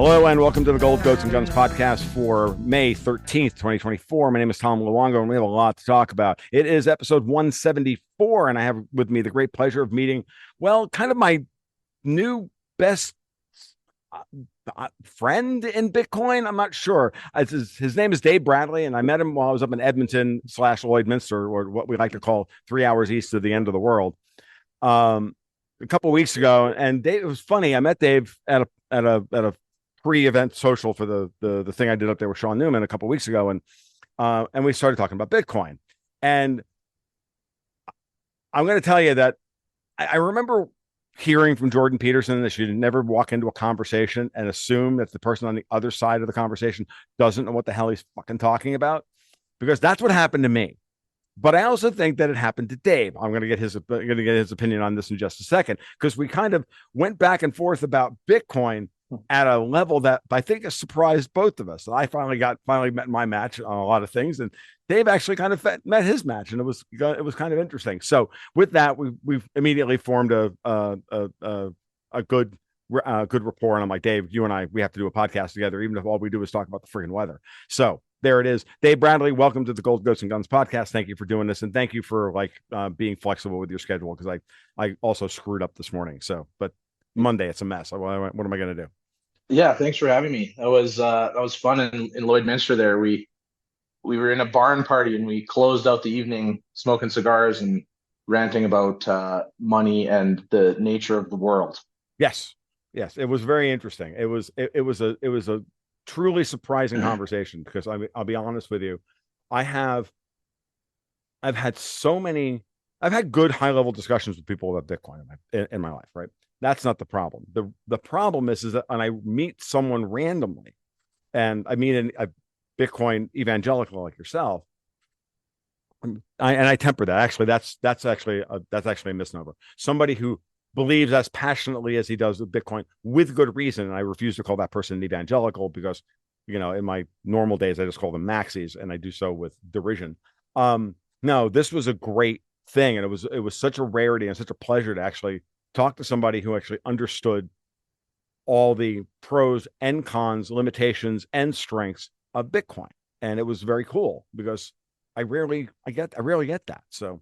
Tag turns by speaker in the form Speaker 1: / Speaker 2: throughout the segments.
Speaker 1: Hello and welcome to the Gold Goats and Guns podcast for May 13th, 2024. My name is Tom Luongo and we have a lot to talk about. It is episode 174 and I have with me the great pleasure of meeting, well, kind of my new best friend in Bitcoin. I'm not sure. His name is Dave Bradley and I met him while I was up in Edmonton / Lloydminster, or what we like to call 3 hours east of the end of the world. A couple of weeks ago, and Dave, it was funny. I met Dave at a pre-event social for the thing I did up there with Sean Newman a couple of weeks ago, and we started talking about Bitcoin. And I'm going to tell you that I remember hearing from Jordan Peterson that you never walk into a conversation and assume that the person on the other side of the conversation doesn't know what the hell he's fucking talking about, because that's what happened to me. But I also think that it happened to Dave. I'm going to get his opinion on this in just a second, because we kind of went back and forth about Bitcoin at a level that I think has surprised both of us. And I finally met my match on a lot of things, and Dave actually kind of met his match, and it was kind of interesting. So with that, we've immediately formed a good rapport. And I'm like, Dave, you and we have to do a podcast together, even if all we do is talk about the friggin' weather. So there it is. Dave Bradley, welcome to the Gold Goats and Guns podcast. Thank you for doing this, and thank you for being flexible with your schedule, because I also screwed up this morning. So, but Monday it's a mess. What am I going to do?
Speaker 2: Yeah, thanks for having me. That was fun in Lloydminster there. We were in a barn party and we closed out the evening smoking cigars and ranting about money and the nature of the world.
Speaker 1: Yes. It was very interesting. It was a truly surprising conversation, because I'll be honest with you. I've had good high level discussions with people about Bitcoin in my life, right? That's not the problem. The problem is that when I meet someone randomly, and I mean a Bitcoin evangelical like yourself, I temper that. Actually, that's actually a misnomer. Somebody who believes as passionately as he does with Bitcoin, with good reason. And I refuse to call that person an evangelical, because, in my normal days, I just call them maxis, and I do so with derision. No, this was a great thing. And it was such a rarity and such a pleasure to actually talk to somebody who actually understood all the pros and cons, limitations and strengths of Bitcoin. And it was very cool, because I rarely get that. So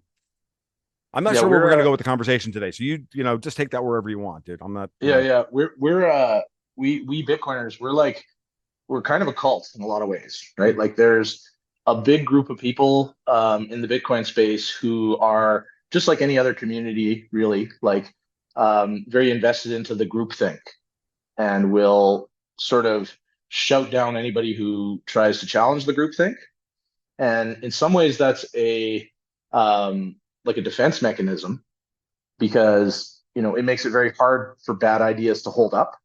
Speaker 1: I'm not sure where we're going to go with the conversation today. So you just take that wherever you want, dude. I'm not.
Speaker 2: Yeah. We Bitcoiners, we're kind of a cult in a lot of ways, right?
Speaker 1: Mm-hmm.
Speaker 2: Like there's a big group of people in the Bitcoin space who are just like any other community, really, very invested into the groupthink, and will sort of shout down anybody who tries to challenge the groupthink. And in some ways, that's like a defense mechanism, because it makes it very hard for bad ideas to hold up.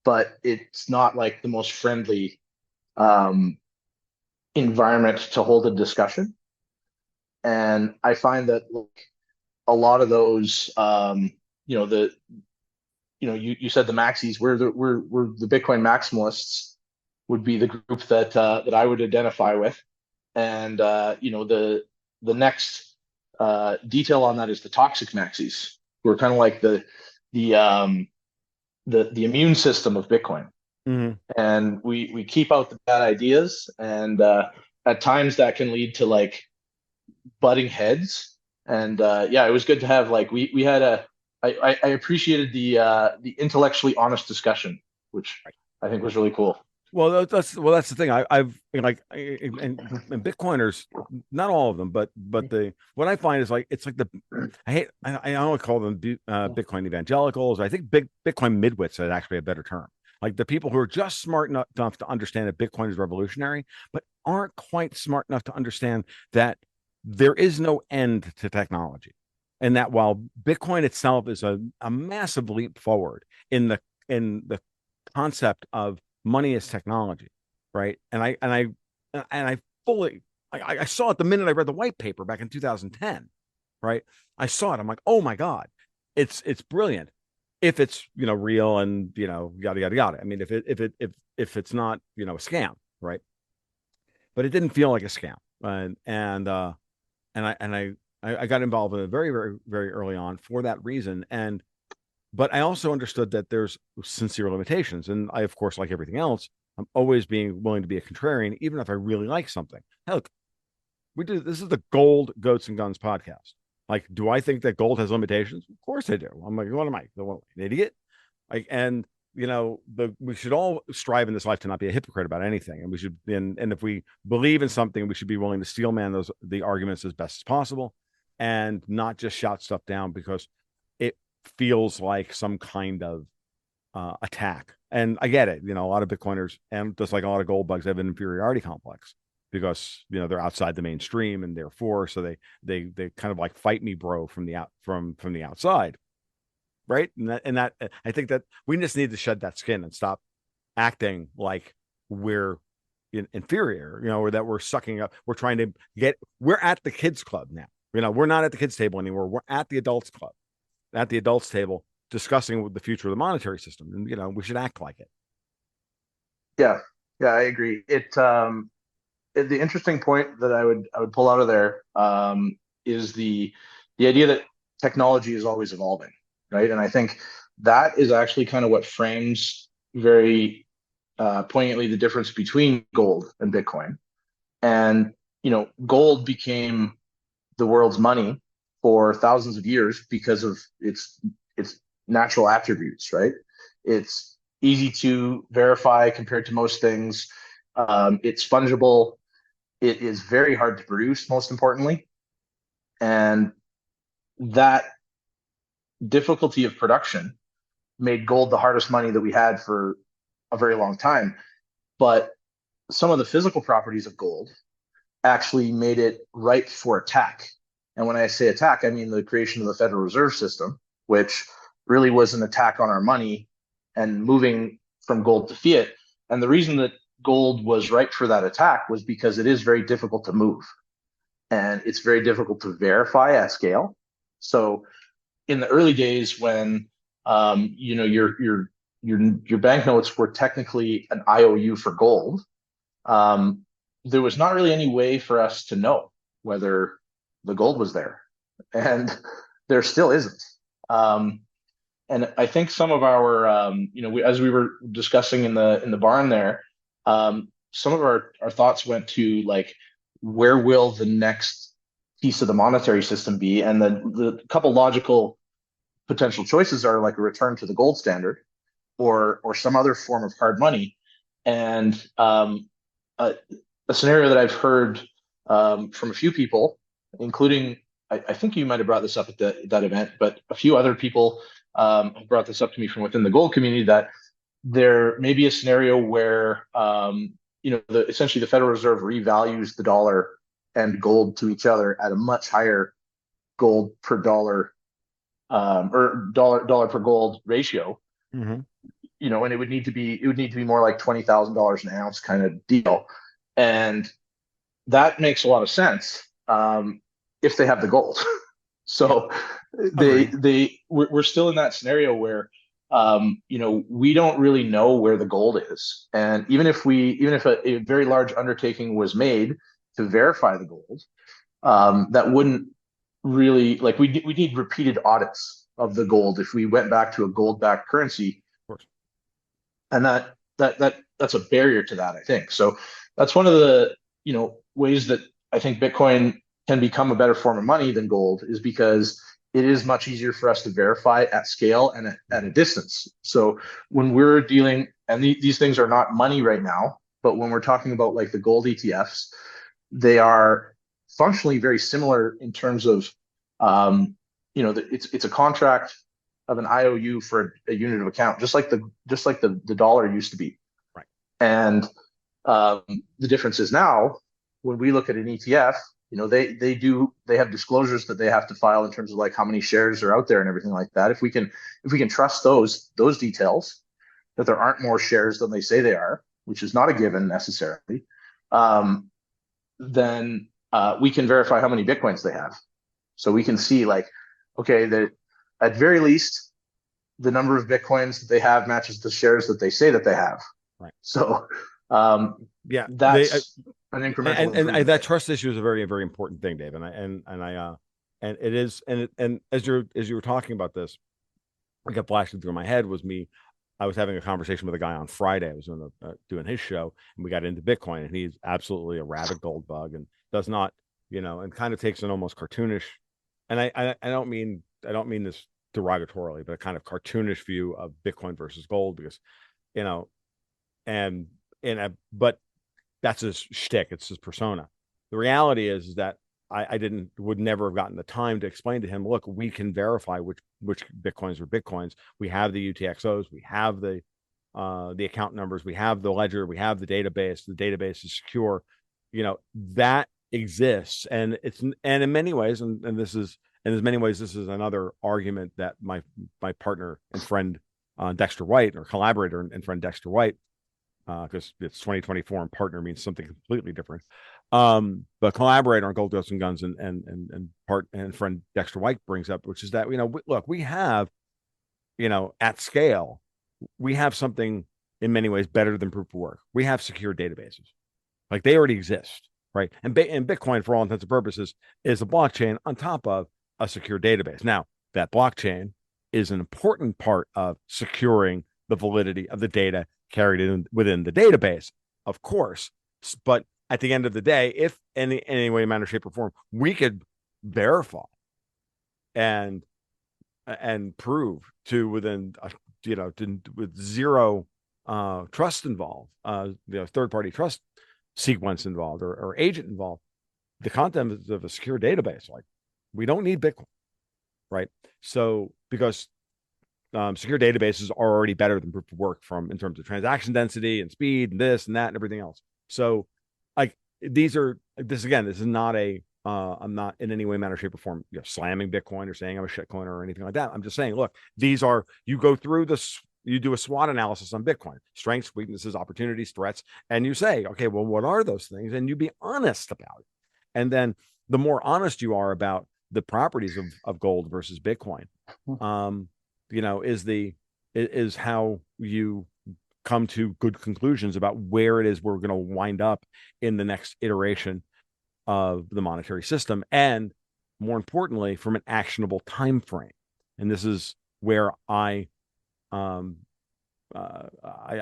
Speaker 2: But it's not like the most friendly environment to hold a discussion. And I find that a lot of those, you said the maxis, we're the Bitcoin maximalists would be the group that I would identify with. And the next detail on that is the toxic maxis, who are kind of like the immune system of Bitcoin.
Speaker 1: Mm-hmm.
Speaker 2: And we keep out the bad ideas, and at times that can lead to butting heads. And it was good to have we had I appreciated the intellectually honest discussion, which I think was really cool.
Speaker 1: Well, that's the thing. I've and Bitcoiners, not all of them, but what I find is I only call them Bitcoin evangelicals. I think Bitcoin midwits is actually a better term. Like the people who are just smart enough to understand that Bitcoin is revolutionary, but aren't quite smart enough to understand that there is no end to technology, and that while Bitcoin itself is a massive leap forward in the concept of money as technology, right? And I fully I saw it the minute I read the white paper back in 2010, right? I saw it. I'm like, oh my God, it's brilliant. If it's real and yada yada yada. I mean, if it's not a scam, right? But it didn't feel like a scam, and I got involved in it very very very early on for that reason. And but I also understood that there's sincere limitations. And I, of course, like everything else, I'm always being willing to be a contrarian, even if I really like something. Look, this is the Gold Goats and Guns podcast. Like, do I think that gold has limitations? Of course I do. I'm like, what am I? An idiot? Like, and we should all strive in this life to not be a hypocrite about anything. And we should, and if we believe in something, we should be willing to steel man the arguments as best as possible and not just shout stuff down because it feels like some kind of attack. And I get it. A lot of Bitcoiners and just like a lot of gold bugs have an inferiority complex because they're outside the mainstream and therefore so they kind of like fight me, bro, from the outside, right? And that I think that we just need to shed that skin and stop acting like we're inferior, or that we're sucking up. We're at the kids club now. We're not at the kids table anymore. We're at the adults club, at the adults table, discussing the future of the monetary system, and we should act like it.
Speaker 2: Yeah, yeah, I agree. The interesting point that I would pull out of there is the idea that technology is always evolving, right? And I think that is actually kind of what frames very poignantly the difference between gold and Bitcoin. And gold became the world's money for thousands of years because of its natural attributes, right? It's easy to verify compared to most things. It's fungible. It is very hard to produce, most importantly. And that difficulty of production made gold the hardest money that we had for a very long time. But some of the physical properties of gold actually made it ripe for attack. And when I say attack, I mean the creation of the Federal Reserve System, which really was an attack on our money and moving from gold to fiat. And the reason that gold was ripe for that attack was because it is very difficult to move and it's very difficult to verify at scale. So in the early days when your banknotes were technically an IOU for gold, there was not really any way for us to know whether the gold was there, and there still isn't. And I think some of our, as we were discussing in the barn there, some of our thoughts went to like, where will the next piece of the monetary system be? And the couple logical potential choices are like a return to the gold standard, or some other form of hard money. And a, a scenario that I've heard from a few people, including I think you might have brought this up at that event, but a few other people have brought this up to me from within the gold community, that there may be a scenario where essentially the Federal Reserve revalues the dollar and gold to each other at a much higher gold per dollar or dollar per gold ratio.
Speaker 1: Mm-hmm.
Speaker 2: And it would need to be more like $20,000 an ounce kind of deal, and that makes a lot of sense if they have the gold. So we're still in that scenario where we don't really know where the gold is, and even if a very large undertaking was made to verify the gold, that wouldn't really, like, we need repeated audits of the gold if we went back to a gold backed currency, and that's a barrier to that, I think. So that's one of the ways that I think Bitcoin can become a better form of money than gold, is because it is much easier for us to verify at scale and at a distance. So when we're dealing, and these things are not money right now, but when we're talking about like the gold ETFs, they are functionally very similar in terms of, it's a contract of an IOU for a unit of account, just like the dollar used to be.
Speaker 1: Right.
Speaker 2: And the difference is now, when we look at an ETF, they have disclosures that they have to file in terms of like how many shares are out there and everything like that. If we can trust those details, that there aren't more shares than they say they are, which is not a given necessarily, then we can verify how many Bitcoins they have. So we can see like, okay, that at very least the number of Bitcoins that they have matches the shares that they say that they have.
Speaker 1: Right.
Speaker 2: So
Speaker 1: yeah,
Speaker 2: that's an incremental
Speaker 1: and that trust issue is a very, very important thing, Dave. And it is, and as you were talking about this, kept flashing through my head was me. I was having a conversation with a guy on Friday. I was doing his show, and we got into Bitcoin, and he's absolutely a rabid gold bug, and does not, and kind of takes an almost cartoonish, and I don't mean this derogatorily, but a kind of cartoonish view of Bitcoin versus gold because, you know, and but that's his shtick. It's his persona. The reality is that I would never have gotten the time to explain to him, look, we can verify which Bitcoins are Bitcoins. We have the UTXOs, we have the account numbers, we have the ledger, we have the database. The database is secure. That exists, and in many ways, and this is and in many ways, this is another argument that my partner and friend Dexter White, or collaborator and friend Dexter White, because it's 2024 and partner means something completely different. But collaborator on Gold, Ghosts, and Guns and friend Dexter White brings up, which is that, look, we have, at scale, we have something in many ways better than proof of work. We have secure databases. Like, they already exist, right? And Bitcoin, for all intents and purposes, is a blockchain on top of a secure database. Now, that blockchain is an important part of securing the validity of the data carried in within the database, of course. But at the end of the day, if any way, manner, shape, or form, we could verify and prove to within with zero trust involved, third party trust sequence involved, or agent involved, the content of a secure database. Like, we don't need Bitcoin, right? So, because secure databases are already better than proof of work in terms of transaction density and speed and this and that and everything else. So, like, this is not I'm not in any way, manner, shape, or form slamming Bitcoin or saying I'm a shitcoiner or anything like that. I'm just saying, look, you go through this, you do a SWOT analysis on Bitcoin: strengths, weaknesses, opportunities, threats, and you say, okay, well, what are those things? And you be honest about it. And then the more honest you are about the properties of gold versus Bitcoin, is how you come to good conclusions about where it is we're going to wind up in the next iteration of the monetary system, and more importantly, from an actionable time frame. And this is where I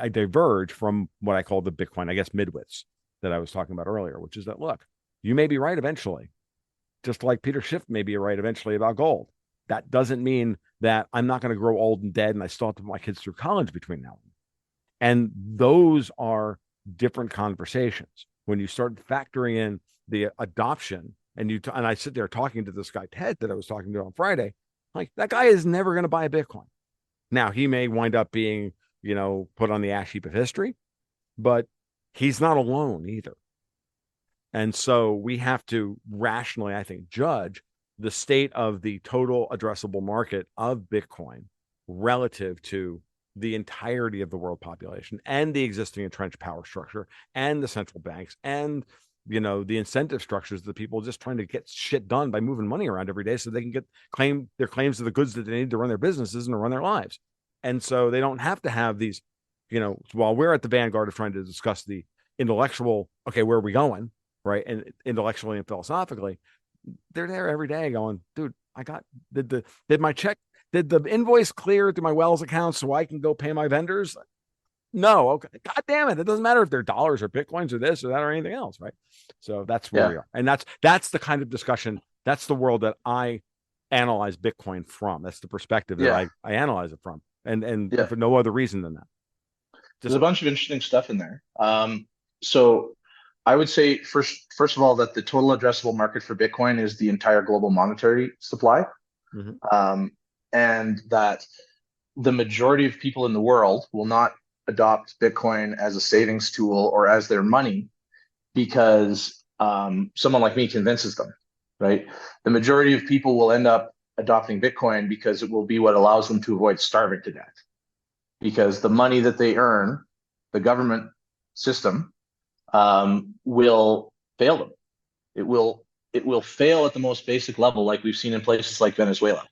Speaker 1: diverge from what I call the Bitcoin, I guess, midwits that I was talking about earlier, which is that, look, you may be right eventually, just like Peter Schiff may be right eventually about gold. That doesn't mean that I'm not going to grow old and dead and I still have to put my kids through college between now and then. And those are different conversations. When you start factoring in the adoption, and I sit there talking to this guy, Ted, that I was talking to on Friday, like, that guy is never going to buy a Bitcoin. Now, he may wind up being, put on the ash heap of history, but he's not alone either. And so we have to rationally, I think, judge the state of the total addressable market of Bitcoin relative to the entirety of the world population and the existing entrenched power structure and the central banks and the incentive structures of the people just trying to get shit done by moving money around every day so they can claim their claims of the goods that they need to run their businesses and to run their lives. And so they don't have to have these, while we're at the vanguard of trying to discuss the intellectual, okay, where are we going, right? And intellectually and philosophically, they're there every day going, dude, did the invoice clear to my Wells account so I can go pay my vendors? No. Okay. God damn it. It doesn't matter if they're dollars or Bitcoins or this or that or anything else. Right. So that's where we are. And that's the kind of discussion. That's the world that I analyze Bitcoin from. That's the perspective that I analyze it from. And for no other reason than that.
Speaker 2: There's a bunch of interesting stuff in there. So I would say first of all, that the total addressable market for Bitcoin is the entire global monetary supply. Mm-hmm. And that the majority of people in the world will not adopt Bitcoin as a savings tool or as their money because someone like me convinces them, right? The majority of people will end up adopting Bitcoin because it will be what allows them to avoid starving to death. Because the money that they earn, the government system, will fail them. It will fail at the most basic level, like we've seen in places like Venezuela,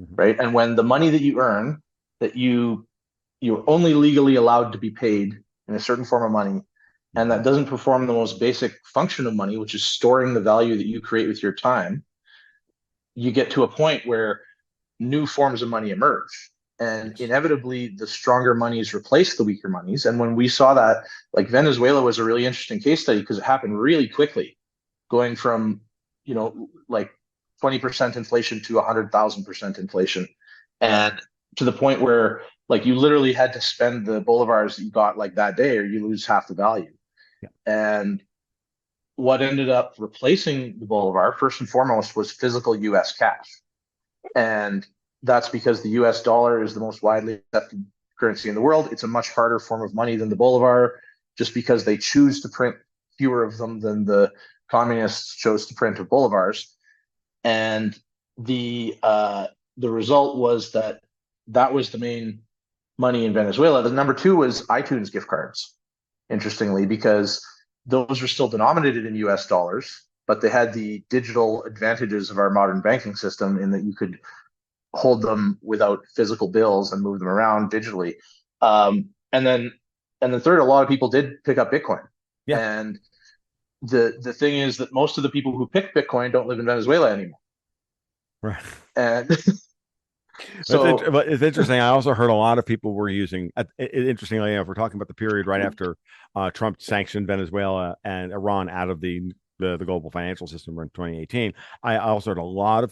Speaker 2: mm-hmm. right? And when the money that you earn, that you're only legally allowed to be paid in a certain form of money, and that doesn't perform the most basic function of money, which is storing the value that you create with your time, you get to a point where new forms of money emerge. And
Speaker 1: Yes.
Speaker 2: inevitably, the stronger monies replace the weaker monies. And when we saw that, like Venezuela was a really interesting case study because it happened really quickly, going from, like 20% inflation to 100,000% inflation. And to the point where like you literally had to spend the bolivars that you got like that day or you lose half the value.
Speaker 1: Yeah.
Speaker 2: And what ended up replacing the bolivar, first and foremost, was physical US cash. And that's because the US dollar is the most widely accepted currency in the world. It's a much harder form of money than the bolivar, just because they choose to print fewer of them than the communists chose to print of bolivars. And the result was that that was the main money in Venezuela. The number two was iTunes gift cards, interestingly, because those were still denominated in US dollars, but they had the digital advantages of our modern banking system in that you could hold them without physical bills and move them around digitally. And then and the third, a lot of people did pick up Bitcoin.
Speaker 1: Yeah.
Speaker 2: And the thing is that most of the people who pick Bitcoin don't live in Venezuela anymore.
Speaker 1: Right.
Speaker 2: And so
Speaker 1: But it's interesting. I also heard a lot of people were using, interestingly enough, we're talking about the period right after Trump sanctioned Venezuela and Iran out of the global financial system in 2018. I also heard a lot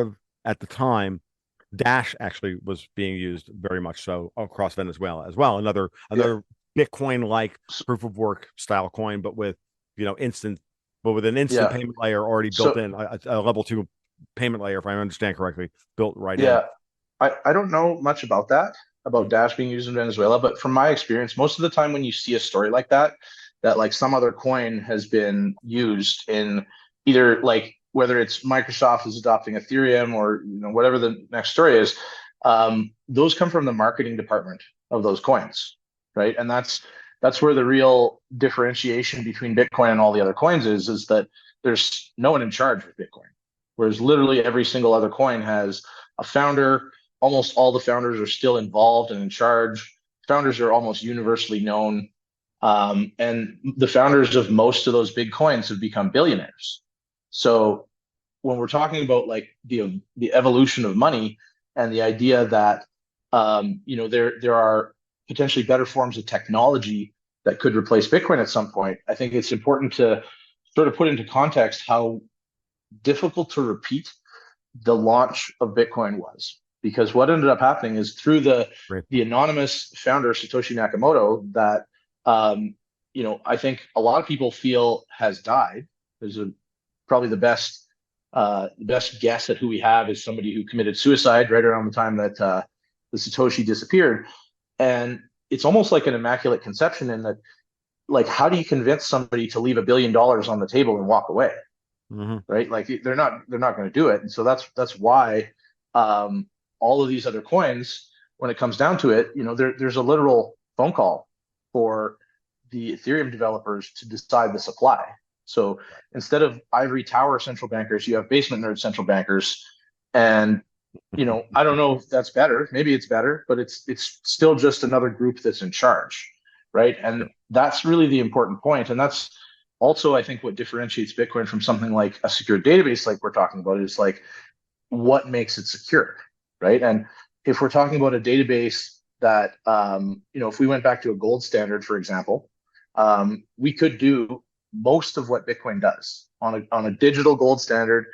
Speaker 1: of, at the time, Dash actually was being used very much so across Venezuela as well.
Speaker 2: yeah,
Speaker 1: Another Bitcoin-like proof of work style coin, but with, with an instant
Speaker 2: yeah.
Speaker 1: payment layer already built
Speaker 2: So
Speaker 1: in, a level two payment layer, if I understand correctly, built right in.
Speaker 2: yeah, I don't know much about that, about
Speaker 1: Mhm.
Speaker 2: Dash being used in Venezuela, but from my experience, most of the time when you see a story like that, that like some other coin has been used in either like whether it's Microsoft is adopting Ethereum or whatever the next story is, those come from the marketing department of those coins, right? And that's where the real differentiation between Bitcoin and all the other coins is that there's no one in charge of Bitcoin, whereas literally every single other coin has a founder. Almost all the founders are still involved and in charge. Founders are almost universally known. And the founders of most of those big coins have become billionaires. So when we're talking about like the evolution of money and the idea that there are potentially better forms of technology that could replace Bitcoin at some point, I think it's important to sort of put into context how difficult to repeat the launch of Bitcoin was. Because what ended up happening is through the
Speaker 1: Great
Speaker 2: the
Speaker 1: point.
Speaker 2: anonymous founder Satoshi Nakamoto that I think a lot of people feel has died. There's a probably the best guess at who we have is somebody who committed suicide right around the time that the Satoshi disappeared. And it's almost like an immaculate conception in that, like, how do you convince somebody to leave $1 billion on the table and walk away?
Speaker 1: Hmm.
Speaker 2: Right? Like they're not going to do it. And so that's why um, all of these other coins, when it comes down to it, there's a literal phone call for the Ethereum developers to decide the supply. So instead of ivory tower central bankers, you have basement nerd central bankers. And I don't know if that's better. Maybe it's better, but it's still just another group that's in charge, right?
Speaker 1: Sure.
Speaker 2: And that's really the important point. And that's also, I think, what differentiates Bitcoin from something like a secure database, like we're talking about, is like what makes it secure, right? And if we're talking about a database that, if we went back to a gold standard, for example, we could do most of what Bitcoin does on a digital gold standard,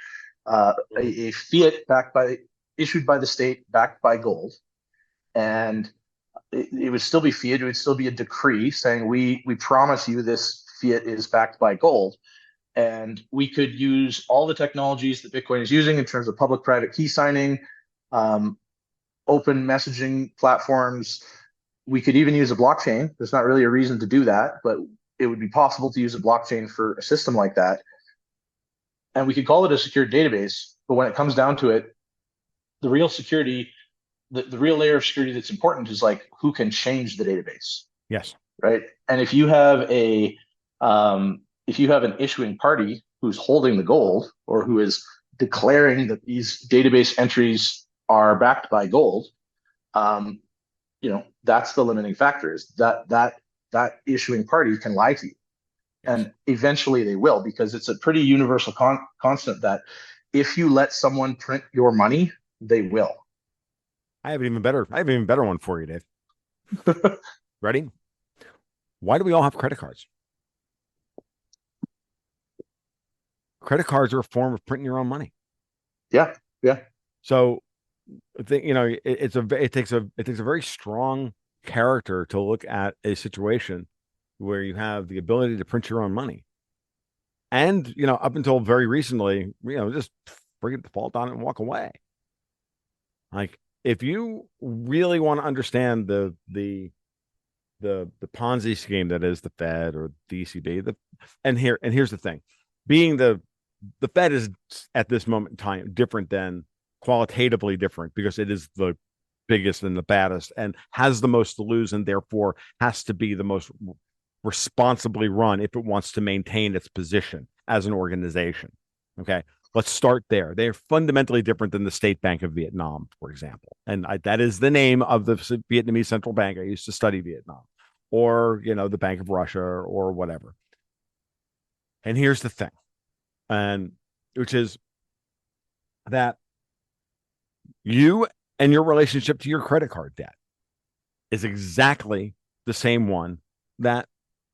Speaker 2: a fiat backed by issued by the state, backed by gold, and it would still be fiat. It would still be a decree saying we promise you this fiat is backed by gold, and we could use all the technologies that Bitcoin is using in terms of public-private key signing, um, open messaging platforms. We could even use a blockchain. There's not really a reason to do that, but it would be possible to use a blockchain for a system like that. And we could call it a secure database. But when it comes down to it, the real security, the real layer of security that's important is like who can change the database,
Speaker 1: Yes.
Speaker 2: right? And if you have an issuing party who's holding the gold or who is declaring that these database entries are backed by gold, that's the limiting factor. Is that issuing party can lie to you,
Speaker 1: Yes.
Speaker 2: and eventually they will, because it's a pretty universal constant that if you let someone print your money, they will.
Speaker 1: I have an even better one for you, Dave. Ready? Why do we all have credit cards? Credit cards are a form of printing your own money.
Speaker 2: Yeah, yeah,
Speaker 1: So, it takes a very strong character to look at a situation where you have the ability to print your own money. And, up until very recently, just forget the fault on it and walk away. Like, if you really want to understand the Ponzi scheme that is the Fed or the ECB, and here's the thing, being the Fed is at this moment in time different than qualitatively different because it is the biggest and the baddest and has the most to lose and therefore has to be the most responsibly run if it wants to maintain its position as an organization. Okay. Let's start there. They're fundamentally different than the State Bank of Vietnam, for example. And that is the name of the Vietnamese central bank. I used to study Vietnam, or, the Bank of Russia or whatever. And here's the thing, and which is that you and your relationship to your credit card debt is exactly the same one that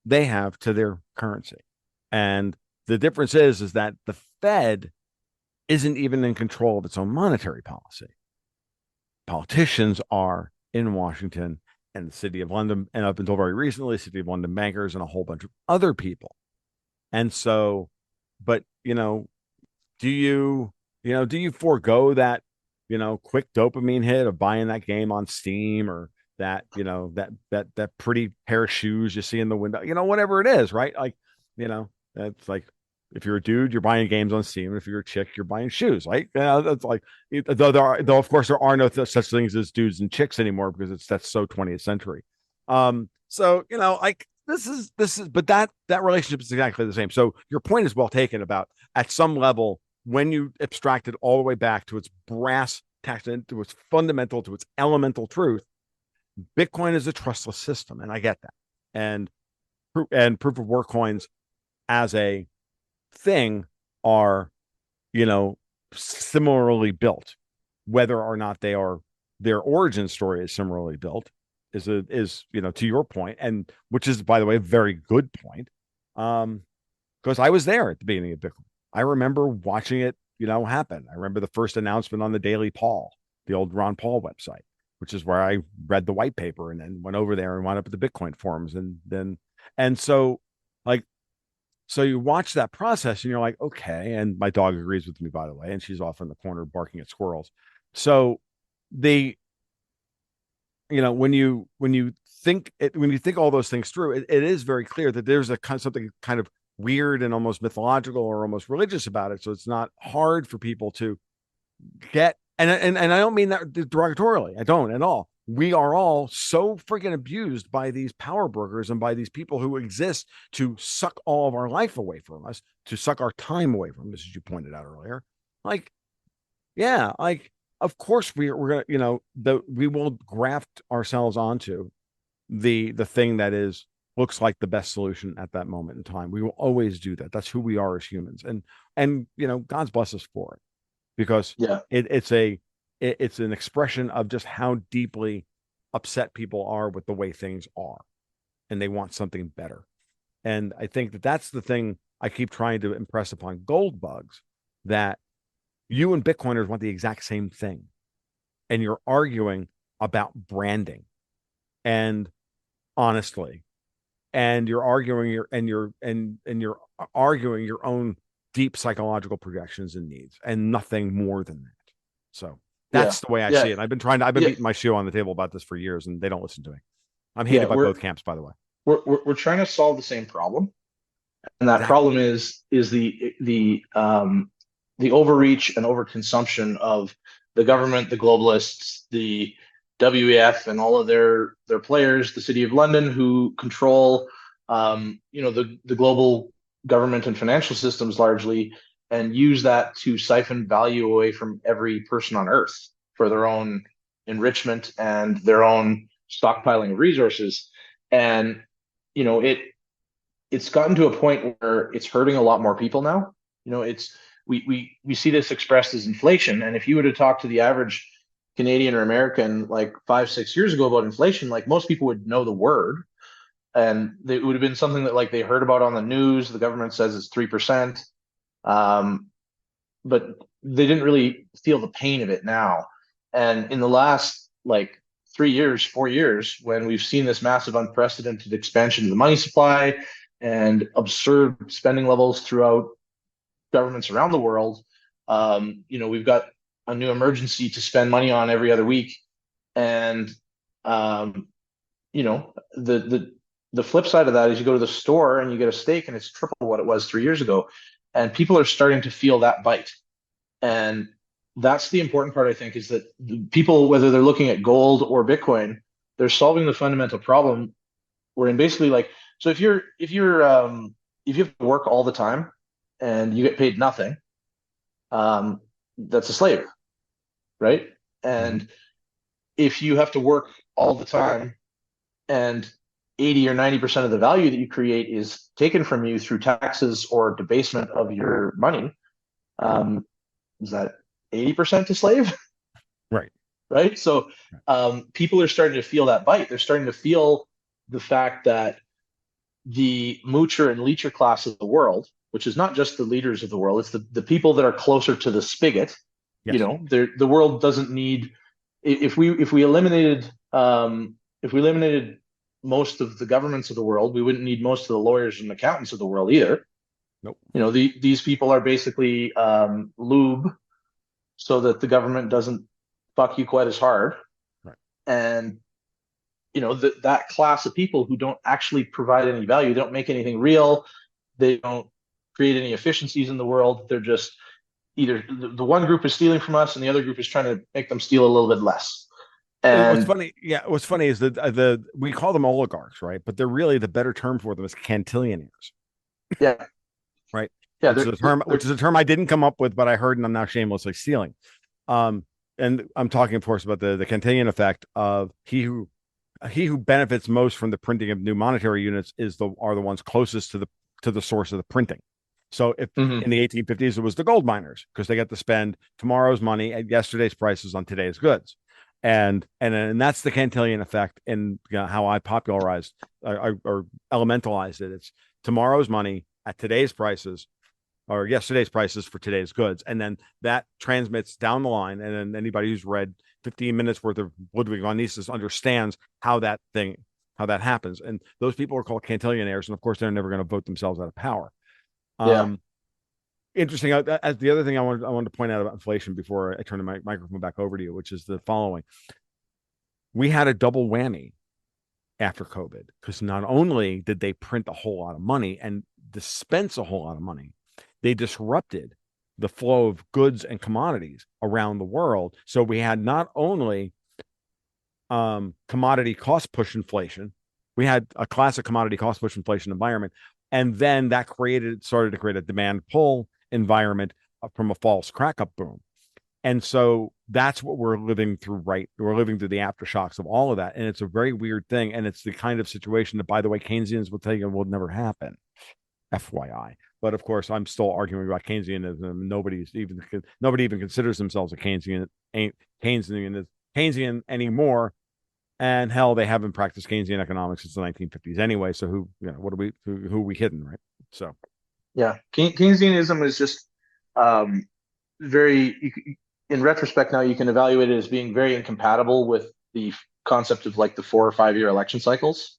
Speaker 1: they have to their currency. And the difference is that the Fed isn't even in control of its own monetary policy. Politicians are in Washington and the City of London, and up until very recently, City of London bankers and a whole bunch of other people. And so, but do you forego that, quick dopamine hit of buying that game on Steam, or that, that pretty pair of shoes you see in the window, whatever it is, right? Like, that's like, if you're a dude, you're buying games on Steam. If you're a chick, you're buying shoes. Like, that's like, though of course there are no such things as dudes and chicks anymore because that's so 20th century. So like but that relationship is exactly the same. So your point is well taken about, at some level, when you abstract it all the way back to its brass tacks, to its fundamental, to its elemental truth, Bitcoin is a trustless system, and I get that. And proof of work coins as a thing are, similarly built, whether or not their origin story is similarly built to your point, and which is, by the way, a very good point. Because I was there at the beginning of Bitcoin. I remember watching it, happen. I remember the first announcement on the Daily Paul, the old Ron Paul website, which is where I read the white paper and then went over there and wound up at the Bitcoin forums. And so, like, so you watch that process and you're like, okay. And my dog agrees with me, by the way, and she's off in the corner barking at squirrels. So the, when you think all those things through, it is very clear that there's something kind of weird and almost mythological or almost religious about it. So it's not hard for people to get, and I don't mean that derogatorily. I don't at all. We are all so freaking abused by these power brokers and by these people who exist to suck all of our life away from us, to suck our time away from us, as you pointed out earlier. Like, yeah, like, of course we're gonna, we will graft ourselves onto the thing that looks like the best solution at that moment in time. We will always do that. That's who we are as humans, and God's bless us for it, because
Speaker 2: yeah,
Speaker 1: it's an expression of just how deeply upset people are with the way things are, and they want something better. And I think that's the thing I keep trying to impress upon gold bugs, that you and Bitcoiners want the exact same thing, and you're arguing about branding, and honestly, and you're arguing you're arguing your own deep psychological projections and needs, and nothing more than that. So
Speaker 2: yeah,
Speaker 1: that's the way I
Speaker 2: yeah,
Speaker 1: see it. I've been
Speaker 2: yeah,
Speaker 1: beating my shoe on the table about this for years, and they don't listen to me. I'm
Speaker 2: yeah.
Speaker 1: hated by both camps, by the way.
Speaker 2: We're trying to solve the same problem, and that
Speaker 1: Exactly.
Speaker 2: problem is the overreach and overconsumption of the government, the globalists, the WEF, and all of their players, the City of London, who control the global government and financial systems largely, and use that to siphon value away from every person on Earth for their own enrichment and their own stockpiling of resources. And it's gotten to a point where it's hurting a lot more people now. It's we see this expressed as inflation, and if you were to talk to the average Canadian or American like 5, 6 years ago about inflation, like most people would know the word, and it would have been something that like they heard about on the news. The government says it's 3%, um, but they didn't really feel the pain of it now. And in the last like 3 years, 4 years, when we've seen this massive, unprecedented expansion of the money supply and absurd spending levels throughout governments around the world, we've got a new emergency to spend money on every other week, and um, the flip side of that is you go to the store and you get a steak and it's triple what it was 3 years ago, and people are starting to feel that bite. And that's the important part, I think, is that people, whether they're looking at gold or Bitcoin, they're solving the fundamental problem. We're in basically like, so if you have to work all the time and you get paid nothing, that's a slave, right?
Speaker 1: Mhm.
Speaker 2: And if you have to work all the time and 80 or 90% of the value that you create is taken from you through taxes or debasement of your money, um, is that 80% to slave?
Speaker 1: Right.
Speaker 2: Right? So people are starting to feel that bite. They're starting to feel the fact that the moocher and leecher class of the world, which is not just the leaders of the world, it's the people that are closer to the spigot.
Speaker 1: Yes.
Speaker 2: The world doesn't need, if we eliminated most of the governments of the world, we wouldn't need most of the lawyers and accountants of the world either.
Speaker 1: Nope.
Speaker 2: These people are basically lube so that the government doesn't fuck you quite as hard.
Speaker 1: Right.
Speaker 2: And that class of people who don't actually provide any value, they don't make anything real, they don't create any efficiencies in the world. They're just either the one group is stealing from us and the other group is trying to make them steal a little bit less.
Speaker 1: What's
Speaker 2: And
Speaker 1: funny, yeah, what's funny is that the we call them oligarchs, right? But they're really, the better term for them is cantillionaires,
Speaker 2: yeah,
Speaker 1: right?
Speaker 2: yeah,
Speaker 1: Which is a term, I didn't come up with, but I heard and I'm now shamelessly stealing. Um, and I'm talking, of course, about the Cantillon effect of he who benefits most from the printing of new monetary units are the ones closest to the source of the printing. So if
Speaker 2: mm-hmm.
Speaker 1: in the 1850s it was the gold miners, because they got to spend tomorrow's money at yesterday's prices on today's goods, and that's the Cantillon effect, and how I popularized or elementalized it. It's tomorrow's money at today's prices, or yesterday's prices for today's goods. And then that transmits down the line. And then anybody who's read 15 minutes worth of Ludwig von Mises understands how that happens. And those people are called cantillionaires. And of course, they're never going to vote themselves out of power.
Speaker 2: Yeah.
Speaker 1: Interesting. As the other thing I wanted to point out about inflation before I turn the microphone back over to you, which is the following. We had a double whammy after COVID, because not only did they print a whole lot of money and dispense a whole lot of money, they disrupted the flow of goods and commodities around the world. So we had not only commodity cost push inflation, we had a classic commodity cost push inflation environment, and then that started to create a demand pull environment from a false crack up boom. And so that's what we're living through, right? We're living through the aftershocks of all of that. And it's a very weird thing. And it's the kind of situation that, by the way, Keynesians will tell you will never happen. FYI. But of course, I'm still arguing about Keynesianism. Nobody even considers themselves a Keynesian anymore. And hell, they haven't practiced Keynesian economics since the 1950s anyway. So who are we kidding, right? So
Speaker 2: Yeah, Keynesianism is just very, in retrospect now, you can evaluate it as being very incompatible with the concept of like the 4 or 5 year election cycles,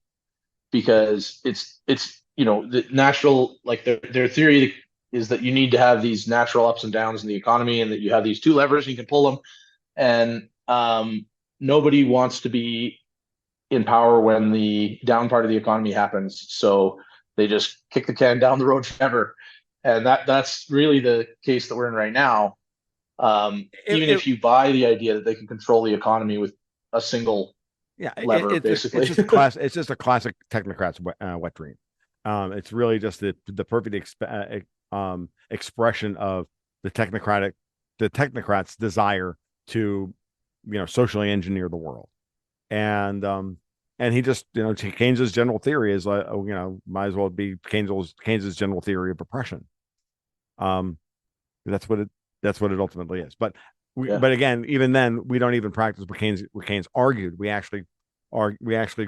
Speaker 2: because it's the natural, like their theory is that you need to have these natural ups and downs in the economy, and that you have these two levers and you can pull them, and nobody wants to be in power when the down part of the economy happens, so they just kick the can down the road forever. And that's really the case that we're in right now.
Speaker 1: it,
Speaker 2: Even
Speaker 1: it
Speaker 2: if you buy the idea that they can control the economy with a single
Speaker 1: yeah,
Speaker 2: lever,
Speaker 1: it's
Speaker 2: basically.
Speaker 1: just a class. It's just a classic technocrats wet dream. It's really just the perfect expression of the technocrats' desire to, socially engineer the world. And he just, Keynes's general theory is like, might as well be Keynes's general theory of oppression. Um, that's what it ultimately is. But
Speaker 2: Yeah.
Speaker 1: But again, even then, we don't even practice what Keynes argued. We actually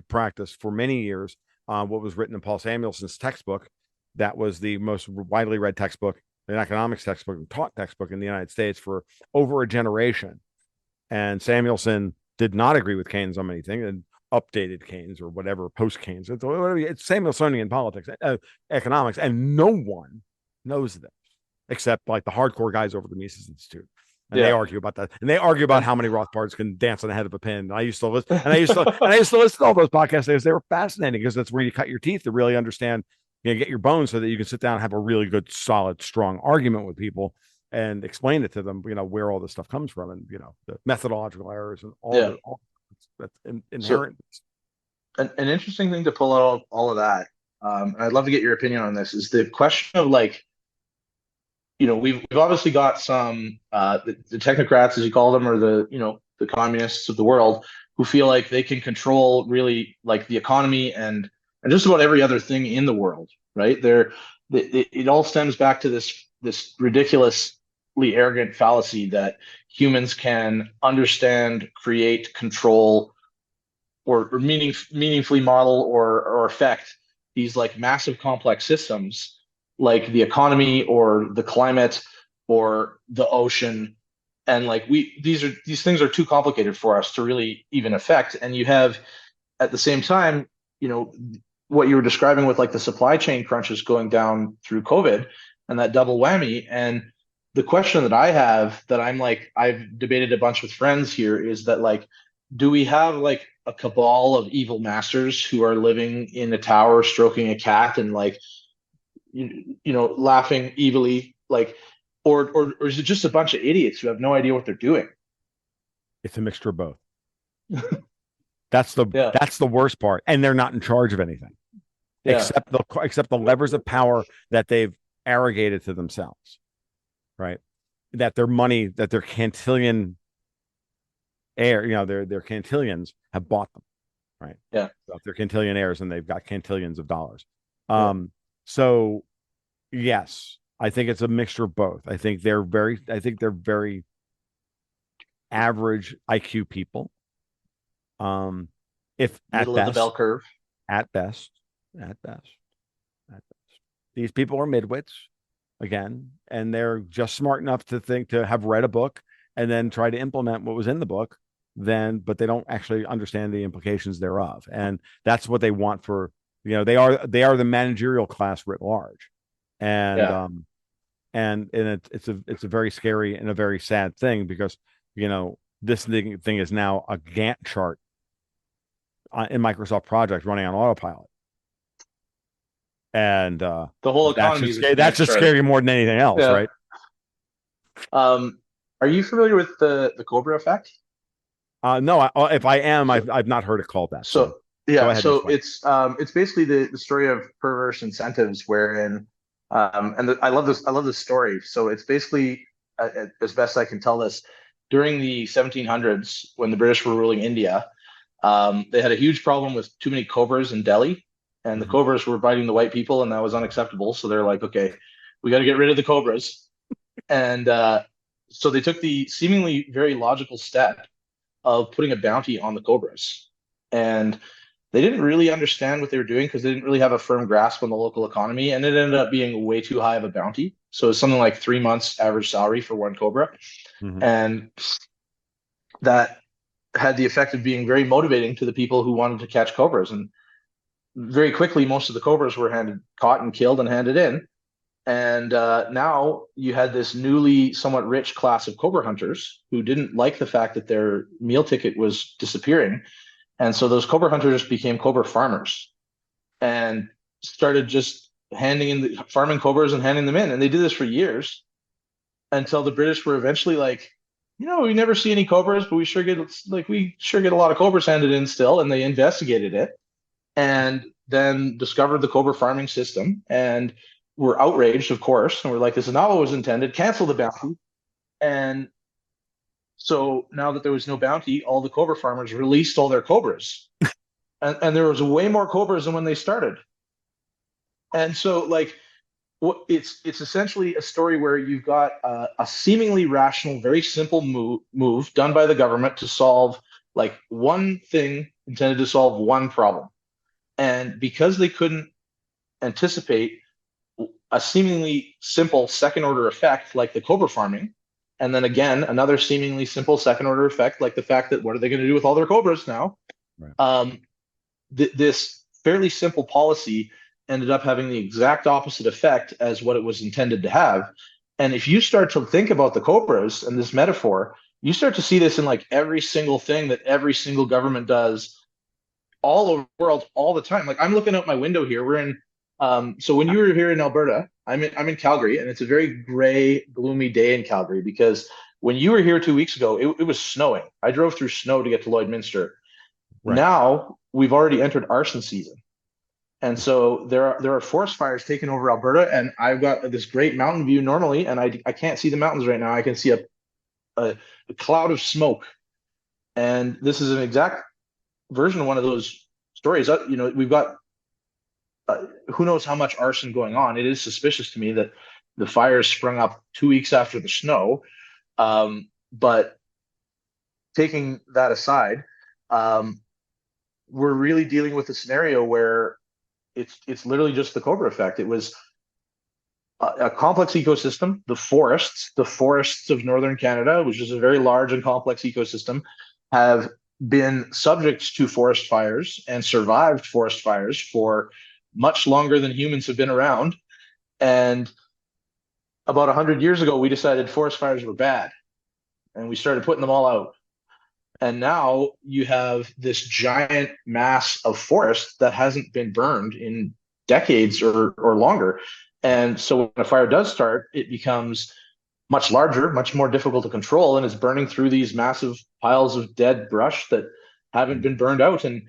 Speaker 1: practiced for many years what was written in Paul Samuelson's textbook. That was the most widely read textbook, an economics textbook, and taught textbook in the United States for over a generation. And Samuelson did not agree with Keynes on many things and updated Keynes or whatever post Keynes. It's Samuelsonian politics, economics, and no one knows this except like the hardcore guys over the Mises Institute. And they
Speaker 2: Yeah.
Speaker 1: argue about that. And they argue about
Speaker 2: And
Speaker 1: how many Rothbards can dance on the head of a pin. And I used to listen, and I used to listen to all those podcasts because they were fascinating because that's where you cut your teeth to really understand, get your bones so that you can sit down and have a really good, solid, strong argument with people and explain it to them, where all this stuff comes from and, the methodological errors and
Speaker 2: yeah.
Speaker 1: that's
Speaker 2: So
Speaker 1: inherent.
Speaker 2: an interesting thing to pull out all of that, and I'd love to get your opinion on this, is the question of like, we've obviously got some the technocrats, as you call them, or the communists of the world, who feel like they can control really like the economy and just about every other thing in the world, right? It all stems back to this ridiculously arrogant fallacy that humans can understand, create, control, or meaningfully model or affect these like massive complex systems like the economy or the climate or the ocean. And like these things are too complicated for us to really even affect. And you have at the same time, you know, what you were describing with like the supply chain crunches going down through COVID and that double whammy. And the question that I have that I'm like, I've debated a bunch with friends here is that like, do we have like a cabal of evil masters who are living in a tower stroking a cat and like, laughing evilly, like, or is it just a bunch of idiots who have no idea what they're doing?
Speaker 1: It's a mixture of both. That's the
Speaker 2: Yeah.
Speaker 1: that's the worst part, and they're not in charge of anything
Speaker 2: Yeah.
Speaker 1: except the levers of power that they've arrogated to themselves, right? That their money, that their Cantillon heir, their Cantillions have bought them, right?
Speaker 2: Yeah.
Speaker 1: So if they're Cantillionaires and they've got Cantillions of dollars.
Speaker 2: Yeah.
Speaker 1: So yes, I think it's a mixture of both. I think they're very average IQ people. If
Speaker 2: Middle of the bell curve.
Speaker 1: at best, at best, at best, these people are midwits again, and they're just smart enough to have read a book and then try to implement what was in the book. But they don't actually understand the implications thereof, and that's what they want for they are the managerial class writ large, and
Speaker 2: Yeah.
Speaker 1: it's a very scary and a very sad thing because this thing is now a Gantt chart in Microsoft Project running on autopilot, and
Speaker 2: The whole economy is a
Speaker 1: that should
Speaker 2: chart.
Speaker 1: scare you more than anything else,
Speaker 2: Yeah.
Speaker 1: right?
Speaker 2: Are you familiar with the Cobra effect?
Speaker 1: No, if I am,
Speaker 2: So,
Speaker 1: I've not heard it called that. So
Speaker 2: so
Speaker 1: go
Speaker 2: yeah,
Speaker 1: ahead and
Speaker 2: so
Speaker 1: explain.
Speaker 2: it's basically the story of perverse incentives, wherein I love this story. So it's basically as best I can tell this, during the 1700s when the British were ruling India, they had a huge problem with too many cobras in Delhi, and the
Speaker 1: Mhm.
Speaker 2: cobras were biting the white people, and that was unacceptable. So they're like, okay, we got to get rid of the cobras, and so they took the seemingly very logical step of putting a bounty on the cobras, and they didn't really understand what they were doing because they didn't really have a firm grasp on the local economy, and it ended up being way too high of a bounty. So it's something like 3 months average salary for one cobra,
Speaker 1: Mhm.
Speaker 2: and that had the effect of being very motivating to the people who wanted to catch cobras. And very quickly, most of the cobras were caught and killed and handed in. And now you had this newly somewhat rich class of cobra hunters who didn't like the fact that their meal ticket was disappearing. And so those cobra hunters became cobra farmers and started just farming cobras and handing them in. And they did this for years until the British were eventually like, we never see any cobras, but we sure get a lot of cobras handed in still. And they investigated it and then discovered the cobra farming system and were outraged, of course, and we're like, this is not what was intended. Cancel the bounty. And so now that there was no bounty, all the cobra farmers released all their cobras, and there was way more cobras than when they started. And so, like, Well, it's essentially a story where you've got a seemingly rational, very simple move done by the government to solve like one thing intended to solve one problem. And because they couldn't anticipate a seemingly simple second order effect like the Cobra farming, and then again another seemingly simple second order effect like the fact that what are they going to do with all their Cobras now?
Speaker 1: Right.
Speaker 2: Um, this fairly simple policy ended up having the exact opposite effect as what it was intended to have. And if you start to think about the Cobras and this metaphor, you start to see this in like every single thing that every single government does all over the world all the time. Like I'm looking out my window here. We're in so when you were here in Alberta, I'm in Calgary, and it's a very gray, gloomy day in Calgary because when you were here 2 weeks ago, it was snowing. I drove through snow to get to Lloydminster.
Speaker 1: Right.
Speaker 2: Now we've already entered arson season. And so there are forest fires taking over Alberta, and I've got this great mountain view normally, and I can't see the mountains right now. I can see a cloud of smoke, and this is an exact version of one of those stories. We've got who knows how much arson going on. It is suspicious to me that the fires sprung up 2 weeks after the snow. But taking that aside, um, we're really dealing with a scenario where it's literally just the Cobra effect. It was a complex ecosystem. The forests of northern Canada, which is a very large and complex ecosystem, have been subject to forest fires and survived forest fires for much longer than humans have been around. And about 100 years ago, we decided forest fires were bad, and we started putting them all out. And now you have this giant mass of forest that hasn't been burned in decades or longer. And so when a fire does start, it becomes much larger, much more difficult to control, and it's burning through these massive piles of dead brush that haven't been burned out. And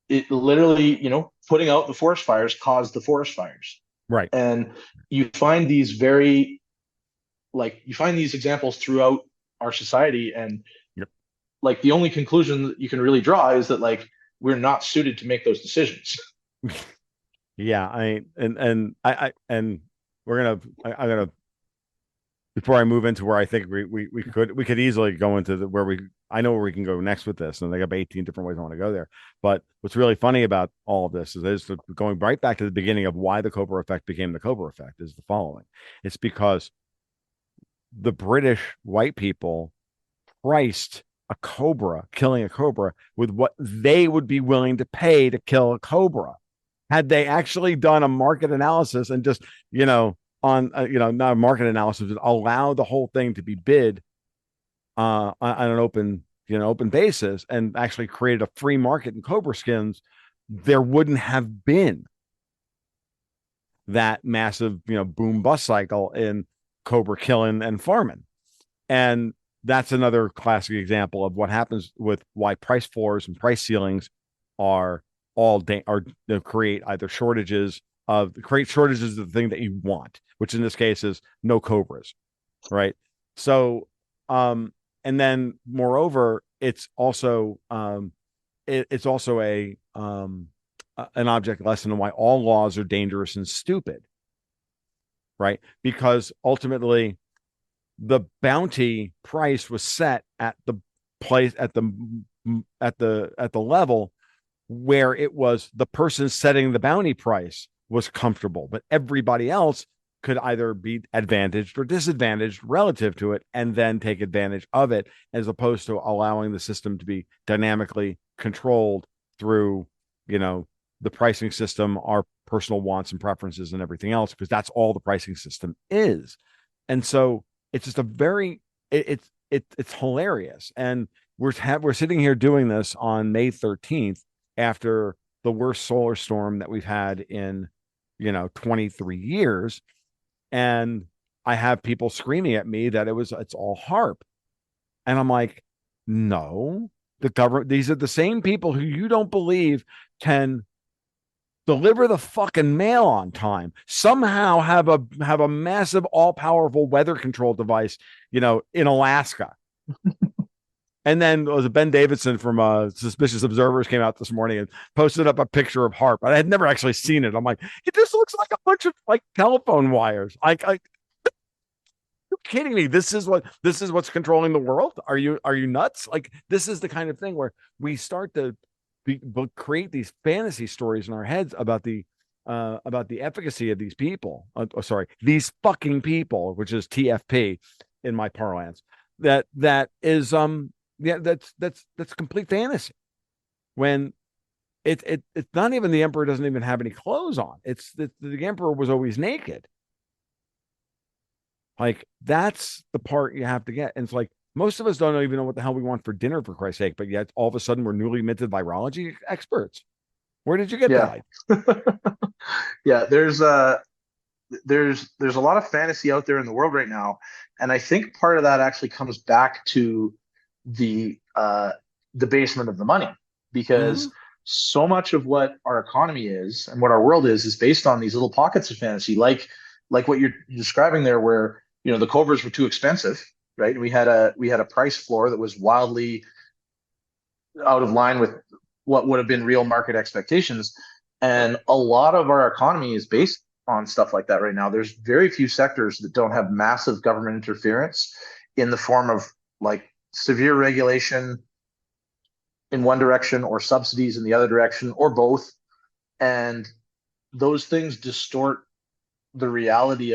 Speaker 2: it literally, putting out the forest fires caused the forest fires.
Speaker 1: Right.
Speaker 2: And you find these very, you find these examples throughout our society, and
Speaker 1: Yep.
Speaker 2: like the only conclusion that you can really draw is that like we're not suited to make those decisions.
Speaker 1: Yeah. And we're gonna, I'm gonna, before I move into where I think we could easily go into where I know where we can go next with this, and I got 18 different ways I want to go there. But what's really funny about all of this is going right back to the beginning of why the Cobra effect became the Cobra effect is the following. It's because the British white people priced a cobra, killing a cobra, with what they would be willing to pay to kill a cobra. Had they actually done a market analysis and just, not a market analysis, but allow the whole thing to be bid on an open basis and actually created a free market in cobra skins, there wouldn't have been that massive, boom bust cycle in cobra killing and farming. And that's another classic example of what happens with why price floors and price ceilings are create either create shortages of the thing that you want, which in this case is no cobras, right? So, and then moreover, it's also it's also an object lesson on why all laws are dangerous and stupid, right? Because ultimately the bounty price was set at the place at the level where it was the person setting the bounty price was comfortable, but everybody else could either be advantaged or disadvantaged relative to it and then take advantage of it, as opposed to allowing the system to be dynamically controlled through, the pricing system, our personal wants and preferences and everything else, because that's all the pricing system is. And so it's just it's hilarious. And we're sitting here doing this on May 13th after the worst solar storm that we've had in 23 years. And I have people screaming at me that it's all HARP. And I'm like, no, the government, these are the same people who you don't believe can deliver the fucking mail on time, somehow have a massive all-powerful weather control device, in Alaska. And then was it Ben Davidson from Suspicious Observers came out this morning and posted up a picture of HARP. I had never actually seen it. I'm like, it just looks like a bunch of like telephone wires. You're kidding me. This is what's controlling the world. Are you nuts? Like this is the kind of thing where we start to create these fantasy stories in our heads about the efficacy of these people. Sorry, these fucking people, which is TFP in my parlance. That is yeah, that's complete fantasy. When it's not even the emperor doesn't even have any clothes on. It's the emperor was always naked. Like that's the part you have to get. And it's like most of us don't even know what the hell we want for dinner, for Christ's sake, but yet all of a sudden we're newly minted virology experts. Where did you get
Speaker 2: Yeah.
Speaker 1: that?
Speaker 2: Yeah, there's a lot of fantasy out there in the world right now, and I think part of that actually comes back to the debasement of the money,
Speaker 1: Mm-hmm.
Speaker 2: because so much of what our economy is and what our world is based on these little pockets of fantasy, like what you're describing there, where the Cobras were too expensive, right? We had a price floor that was wildly out of line with what would have been real market expectations. And a lot of our economy is based on stuff like that right now. There's very few sectors that don't have massive government interference in the form of like severe regulation in one direction or subsidies in the other direction or both. And those things distort the reality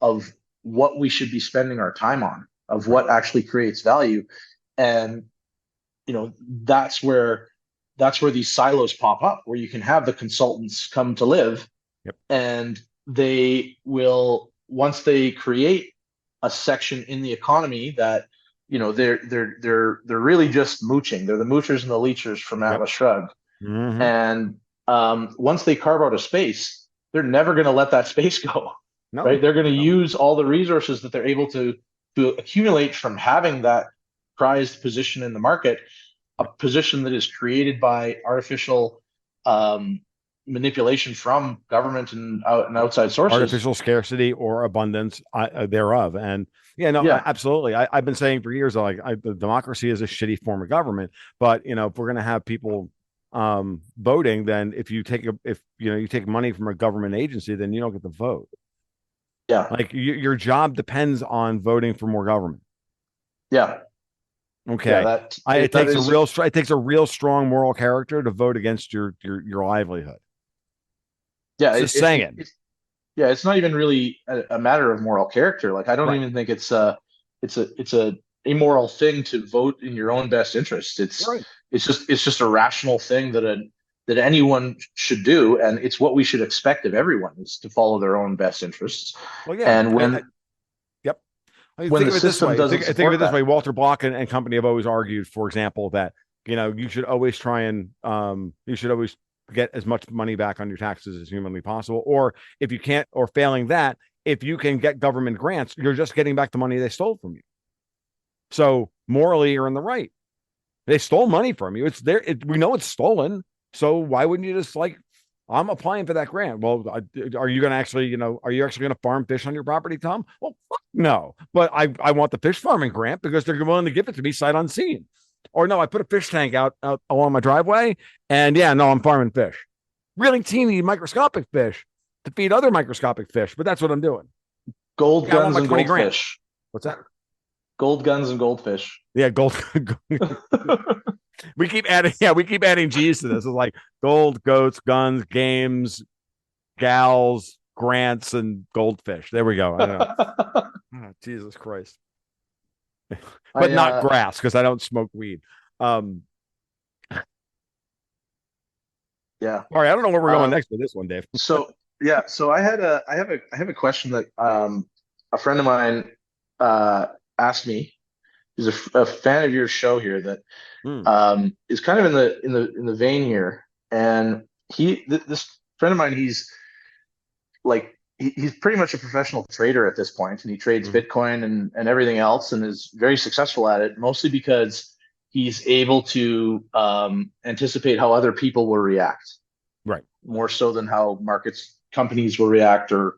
Speaker 2: of what we should be spending our time on, of
Speaker 1: Right.
Speaker 2: what actually creates value. And that's where these silos pop up, where you can have the consultants come to live,
Speaker 1: Yep.
Speaker 2: and they will, once they create a section in the economy that they're really just mooching. They're the moochers and the leechers from
Speaker 1: Yep.
Speaker 2: Atlas Shrugged.
Speaker 1: Mm-hmm.
Speaker 2: And once they carve out a space, they're never going to let that space go,
Speaker 1: No.
Speaker 2: right? They're going to
Speaker 1: No.
Speaker 2: use all the resources that they're able to accumulate from having that prized position in the market, a
Speaker 1: Yep.
Speaker 2: position that is created by artificial manipulation from government and outside sources.
Speaker 1: Artificial scarcity or abundance thereof. And yeah, no,
Speaker 2: Yeah,
Speaker 1: absolutely. I've been saying for years, like the democracy is a shitty form of government, but if we're going to have people voting, then if you take money from a government agency, then you don't get to vote.
Speaker 2: yeah,
Speaker 1: Like your job depends on voting for more government.
Speaker 2: yeah, yeah.
Speaker 1: Okay.
Speaker 2: That
Speaker 1: It
Speaker 2: that
Speaker 1: takes
Speaker 2: is,
Speaker 1: it takes a real strong moral character to vote against your livelihood.
Speaker 2: yeah.
Speaker 1: Just saying.
Speaker 2: Yeah. It's not even really a matter of moral character. Like I don't
Speaker 1: Right.
Speaker 2: even think it's a immoral thing to vote in your own best interest.
Speaker 1: Right.
Speaker 2: It's just a rational thing that anyone should do, and it's what we should expect of everyone, is to follow their own best interests.
Speaker 1: Well, yeah.
Speaker 2: And
Speaker 1: Yep. I mean,
Speaker 2: when
Speaker 1: think
Speaker 2: the
Speaker 1: of it this
Speaker 2: system
Speaker 1: way.
Speaker 2: doesn't
Speaker 1: Think of it
Speaker 2: support
Speaker 1: this
Speaker 2: that.
Speaker 1: way. Walter Block and company have always argued, for example, that you should always try and you should always get as much money back on your taxes as humanly possible. Or if you can't, or failing that, if you can get government grants, you're just getting back the money they stole from you. So morally, you're in the right. They stole money from you. It's there. We know it's stolen. So why wouldn't you just like, I'm applying for that grant? Well, are you going to actually, are you actually going to farm fish on your property, Tom? Well, fuck no. But I want the fish farming grant because they're willing to give it to me sight unseen. Or no, I put a fish tank out along my driveway, and yeah, no, I'm farming fish, really teeny microscopic fish to feed other microscopic fish. But that's what I'm doing.
Speaker 2: Gold
Speaker 1: Yeah, I want
Speaker 2: guns
Speaker 1: my
Speaker 2: and
Speaker 1: 20 grand.
Speaker 2: goldfish.
Speaker 1: What's that?
Speaker 2: Gold guns and goldfish.
Speaker 1: Yeah, gold. We keep adding, G's to this. It's like gold, goats, guns, games, gals, grants, and goldfish. There we go. I know. Oh, Jesus Christ. But
Speaker 2: I
Speaker 1: not grass because I don't smoke weed. Um,
Speaker 2: Yeah.
Speaker 1: all right, I don't know where we're going
Speaker 2: Um,
Speaker 1: next with this one, Dave.
Speaker 2: so yeah, so I have a question that a friend of mine asked me. He's a fan of your show here that
Speaker 1: Mm,
Speaker 2: is kind of in the vein here. And this friend of mine, he's like he's pretty much a professional trader at this point, and he trades
Speaker 1: mhm.
Speaker 2: Bitcoin and everything else, and is very successful at it, mostly because he's able to anticipate how other people will react
Speaker 1: Right.
Speaker 2: more so than how companies will react, or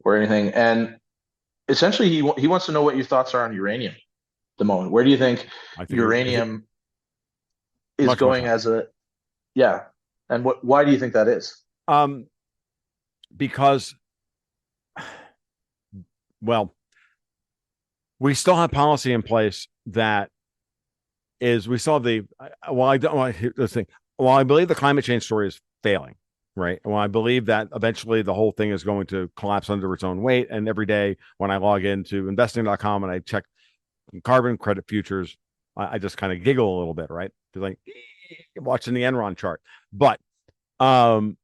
Speaker 2: anything. And essentially, he wants to know what your thoughts are on uranium. the moment? Where do you think
Speaker 1: I think it
Speaker 2: uranium is
Speaker 1: much
Speaker 2: going
Speaker 1: higher.
Speaker 2: as a, yeah? And why do you think that is?
Speaker 1: Um, because well, we still have policy in place that is we saw the well I don't well, let's think well I believe the climate change story is failing, right? Well, I believe that eventually the whole thing is going to collapse under its own weight, and every day when I log into investing.com and I check carbon credit futures, I just kind of giggle a little bit, right? Because like watching the Enron chart. But um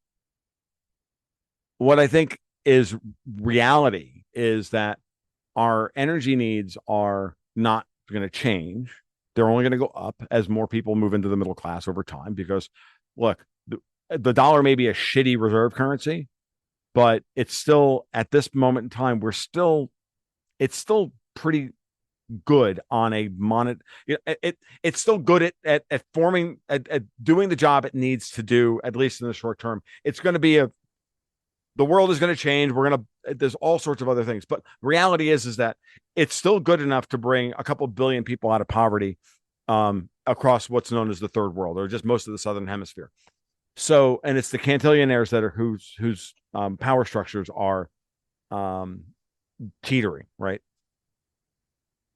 Speaker 1: what I think is reality is that our energy needs are not going to change. They're only going to go up as more people move into the middle class over time. Because, look, the dollar may be a shitty reserve currency, but it's still at this moment in time, it's still pretty good on a it's still good at forming at doing the job it needs to do, at least in the short term. It's going to be the world is going to change. There's all sorts of other things, but reality is that it's still good enough to bring a couple billion people out of poverty across what's known as the third world, or just most of the southern hemisphere. So, and it's the cantillionaires that are whose power structures are um, teetering, right?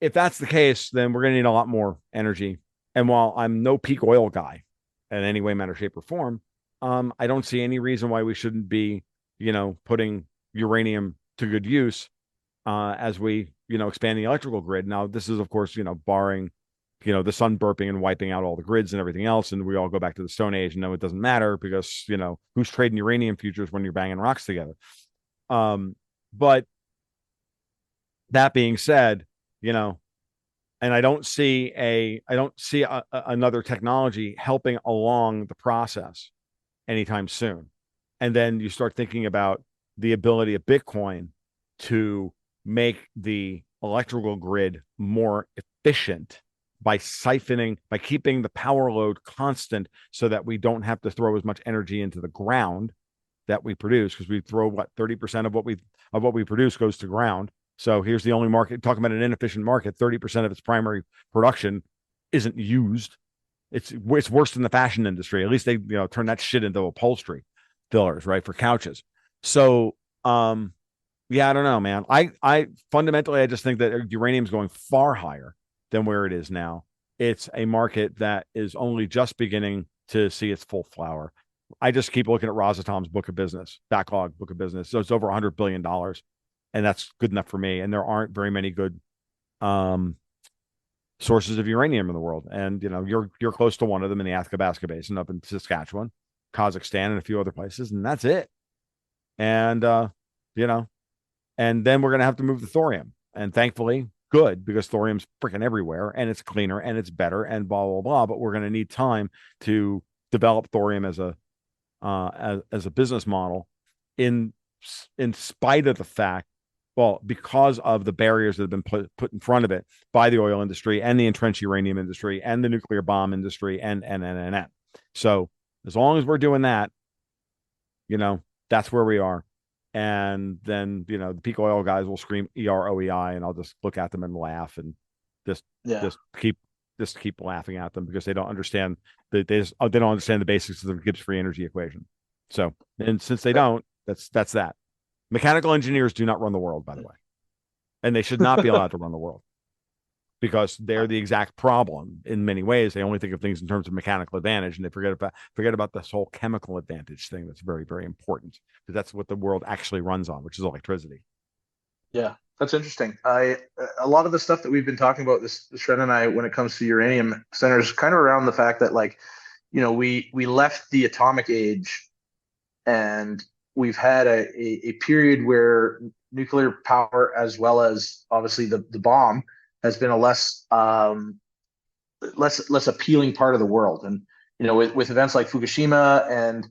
Speaker 1: If that's the case, then we're going to need a lot more energy. And while I'm no peak oil guy in any way, manner, shape, or form, I don't see any reason why we shouldn't be, putting uranium to good use as we, expand the electrical grid. Now, this is, of course, barring, the sun burping and wiping out all the grids and everything else, and we all go back to the Stone Age. And no, it doesn't matter because, who's trading uranium futures when you're banging rocks together? But that being said, you know, and I don't see another technology helping along the process anytime soon. And then you start thinking about the ability of Bitcoin to make the electrical grid more efficient by keeping the power load constant so that we don't have to throw as much energy into the ground that we produce, because we throw what 30% of what we produce goes to ground. So here's the only market talking about an inefficient market. 30% of its primary production isn't used. It's worse than the fashion industry. At least they turn that shit into upholstery fillers, right, for couches. So yeah, I don't know, man. I fundamentally I just think that uranium is going far higher than where it is now. It's a market that is only just beginning to see its full flower. I just keep looking at Rosatom's book of business, backlog book of business. So it's over $100 billion, and that's good enough for me. And there aren't very many good um, sources of uranium in the world. And you're close to one of them in the Athabasca Basin up in Saskatchewan, Kazakhstan, and a few other places, and that's it. And you know, and then we're gonna have to move to thorium. And thankfully, good, because thorium's freaking everywhere and it's cleaner and it's better and blah blah blah. But we're gonna need time to develop thorium as a business model in in spite of the fact, well, because of the barriers that have been put in front of it by the oil industry and the entrenched uranium industry and the nuclear bomb industry and. So as long as we're doing that, that's where we are. And then, the peak oil guys will scream EROEI, and I'll just look at them and laugh and just
Speaker 2: Yeah.
Speaker 1: just keep laughing at them because they don't understand they don't understand the basics of the Gibbs free energy equation. So, and since they don't, that's that. Mechanical engineers do not run the world, by the way, and they should not be allowed to run the world because they're the exact problem in many ways. They only think of things in terms of mechanical advantage, and they forget about this whole chemical advantage thing that's very, very important, because that's what the world actually runs on, which is electricity.
Speaker 2: Yeah, that's interesting. A lot of the stuff that we've been talking about, this Shred and I, when it comes to uranium, centers kind of around the fact that, like, we left the atomic age, and we've had a period where nuclear power, as well as obviously the bomb, has been a less appealing part of the world. And with events like Fukushima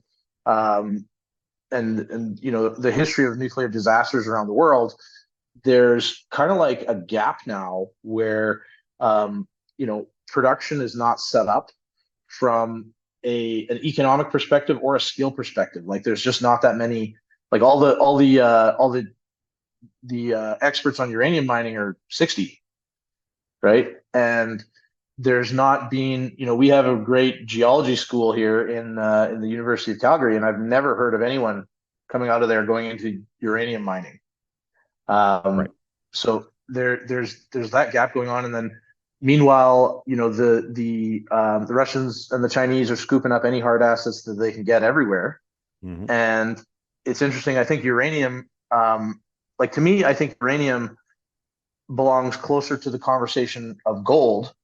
Speaker 2: um, and the history of nuclear disasters around the world, there's kind of like a gap now where production is not set up from an economic perspective or a skill perspective. Like, there's just not that many. Like, all the experts on uranium mining are 60, right? And there's not been, we have a great geology school here in the University of Calgary, and I've never heard of anyone coming out of there going into uranium mining.
Speaker 1: Right.
Speaker 2: So there's that gap going on, and then meanwhile, the Russians and the Chinese are scooping up any hard assets that they can get everywhere.
Speaker 1: Hmm.
Speaker 2: And it's interesting. I think uranium, like to me, I think uranium belongs closer to the conversation of gold,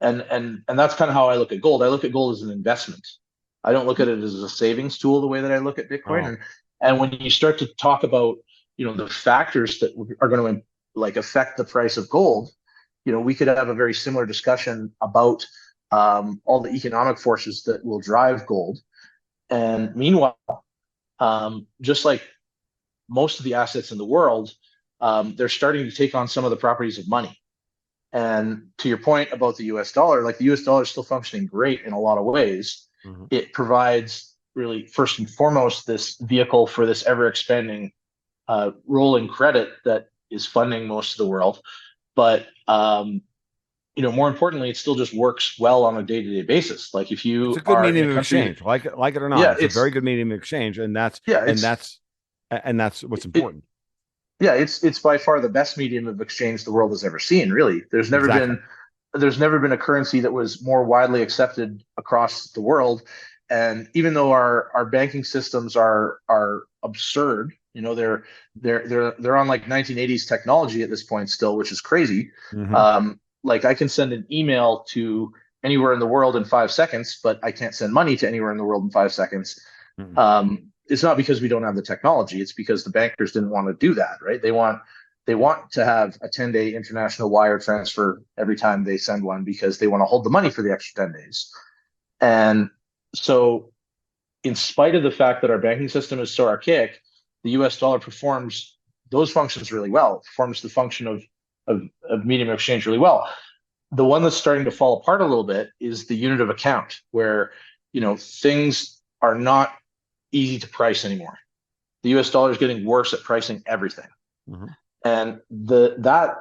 Speaker 2: and that's kind of how I look at gold. I look at gold as an investment. I don't look at it as a savings tool the way that I look at Bitcoin.
Speaker 1: Oh,
Speaker 2: And when you start to talk about, the factors that are going to like affect the price of gold, we could have a very similar discussion about all the economic forces that will drive gold. And meanwhile, just like most of the assets in the world, they're starting to take on some of the properties of money. And to your point about the US dollar, like the US dollar is still functioning great in a lot of ways.
Speaker 1: hmm.
Speaker 2: It provides really, first and foremost, this vehicle for this ever expanding rolling credit that is funding most of the world. But more importantly, it still just works well on a day-to-day basis. Like if
Speaker 1: It's a
Speaker 2: you
Speaker 1: good
Speaker 2: are in a
Speaker 1: medium of
Speaker 2: country,
Speaker 1: exchange, like it or not.
Speaker 2: yeah,
Speaker 1: It's a very good medium of exchange, and that's
Speaker 2: yeah,
Speaker 1: and
Speaker 2: it's
Speaker 1: that's and that's what's
Speaker 2: it,
Speaker 1: important.
Speaker 2: yeah, it's by far the best medium of exchange the world has ever seen. Really,
Speaker 1: Exactly.
Speaker 2: there's never been a currency that was more widely accepted across the world. And even though our banking systems are absurd, they're on like 1980s technology at this point still, which is crazy.
Speaker 1: Hmm.
Speaker 2: Like I can send an email to anywhere in the world in 5 seconds, but I can't send money to anywhere in the world in 5 seconds.
Speaker 1: Hmm.
Speaker 2: It's not because we don't have the technology. It's because the bankers didn't want to do that, right? They want to have a 10-day international wire transfer every time they send one because they want to hold the money for the extra 10 days. And so, in spite of the fact that our banking system is so archaic, the US dollar performs those functions really well, performs the function of medium of exchange really well. The one that's starting to fall apart a little bit is the unit of account, where things are not easy to price anymore. The US dollar is getting worse at pricing everything.
Speaker 1: Hmm.
Speaker 2: And that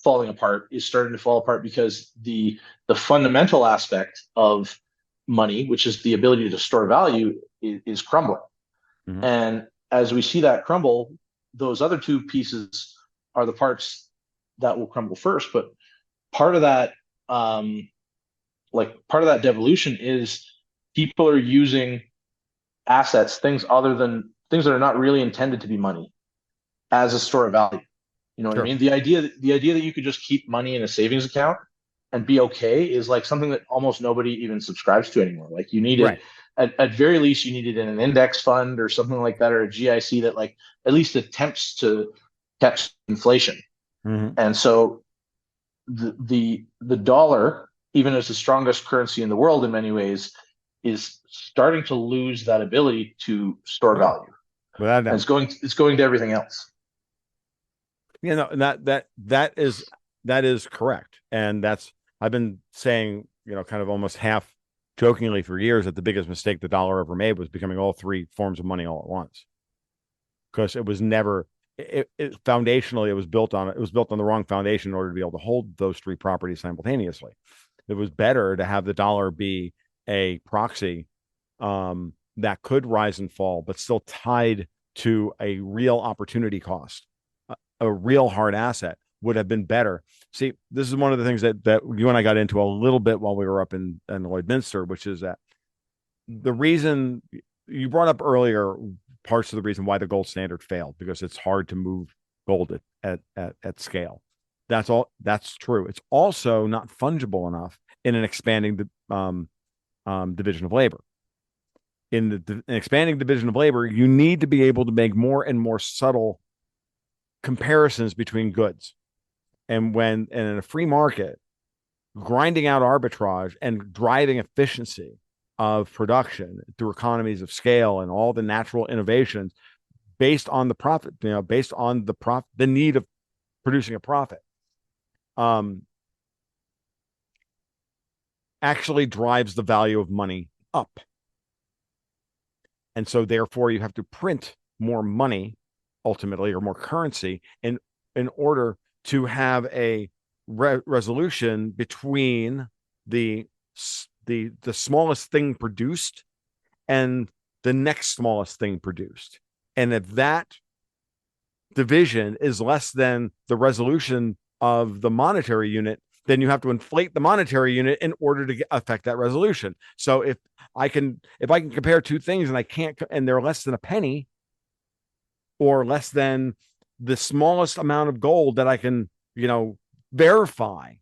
Speaker 2: falling apart is starting to fall apart because the fundamental aspect of money, which is the ability to store value, is crumbling.
Speaker 1: Hmm.
Speaker 2: And as we see that crumble, those other two pieces are the parts that will crumble first. But part of that, part of that devolution is people are using assets, things that are not really intended to be money, as a store of value. You know what I
Speaker 1: Sure.
Speaker 2: mean? The idea that you could just keep money in a savings account and be okay is like something that almost nobody even subscribes to anymore. Like you need it
Speaker 1: Right.
Speaker 2: at very least, you need it in an index fund or something like that, or a GIC that like at least attempts to catch inflation.
Speaker 1: Hmm.
Speaker 2: And so the dollar, even as the strongest currency in the world in many ways, is starting to lose that ability to store
Speaker 1: Oh yeah.
Speaker 2: value.
Speaker 1: Without a
Speaker 2: And
Speaker 1: doubt.
Speaker 2: it's going to everything else.
Speaker 1: That is correct, and that's I've been saying, kind of almost half jokingly for years that the biggest mistake the dollar ever made was becoming all three forms of money all at once, because it was never foundationally it was built on the wrong foundation in order to be able to hold those three properties simultaneously. It was better to have the dollar be a proxy that could rise and fall, but still tied to a real opportunity cost. A real hard asset would have been better. See, this is one of the things that you and I got into a little bit while we were up in Lloydminster, which is that the reason you brought up earlier, parts of the reason why the gold standard failed, because it's hard to move gold at scale. That's true. It's also not fungible enough in an expanding division of labor. In the expanding division of labor, you need to be able to make more and more subtle comparisons between goods. And in a free market, grinding out arbitrage and driving efficiency of production through economies of scale and all the natural innovations based on the profit, based on the need of producing a profit, um, actually drives the value of money up. And so therefore you have to print more money ultimately, or more currency, in order to have a resolution between the the smallest thing produced and the next smallest thing produced. And if that division is less than the resolution of the monetary unit, then you have to inflate the monetary unit in order to affect that resolution. So if I can compare two things and I can't, and they're less than a penny or less than the smallest amount of gold that I can, verify,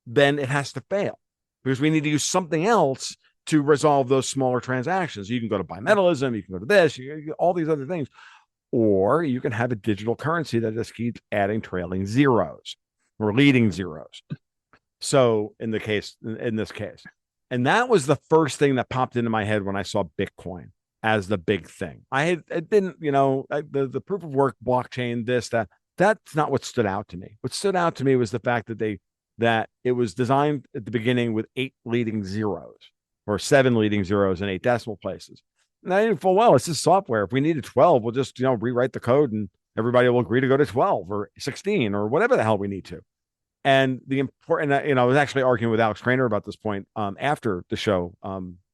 Speaker 1: then it has to fail because we need to use something else to resolve those smaller transactions. You can go to bimetallism, you can go to this, all these other things, or you can have a digital currency that just keeps adding trailing zeros or leading zeros. So in this case, and that was the first thing that popped into my head when I saw Bitcoin as the big thing. It didn't, the proof of work blockchain, that's not what stood out to me. What stood out to me was the fact that it was designed at the beginning with 8 leading zeros or 7 leading zeros in 8 decimal places. And I knew full well it's just software. If we needed 12, we'll just rewrite the code and everybody will agree to go to 12 or 16 or whatever the hell we need to. And the important, I was actually arguing with Alex Trainer about this point after the show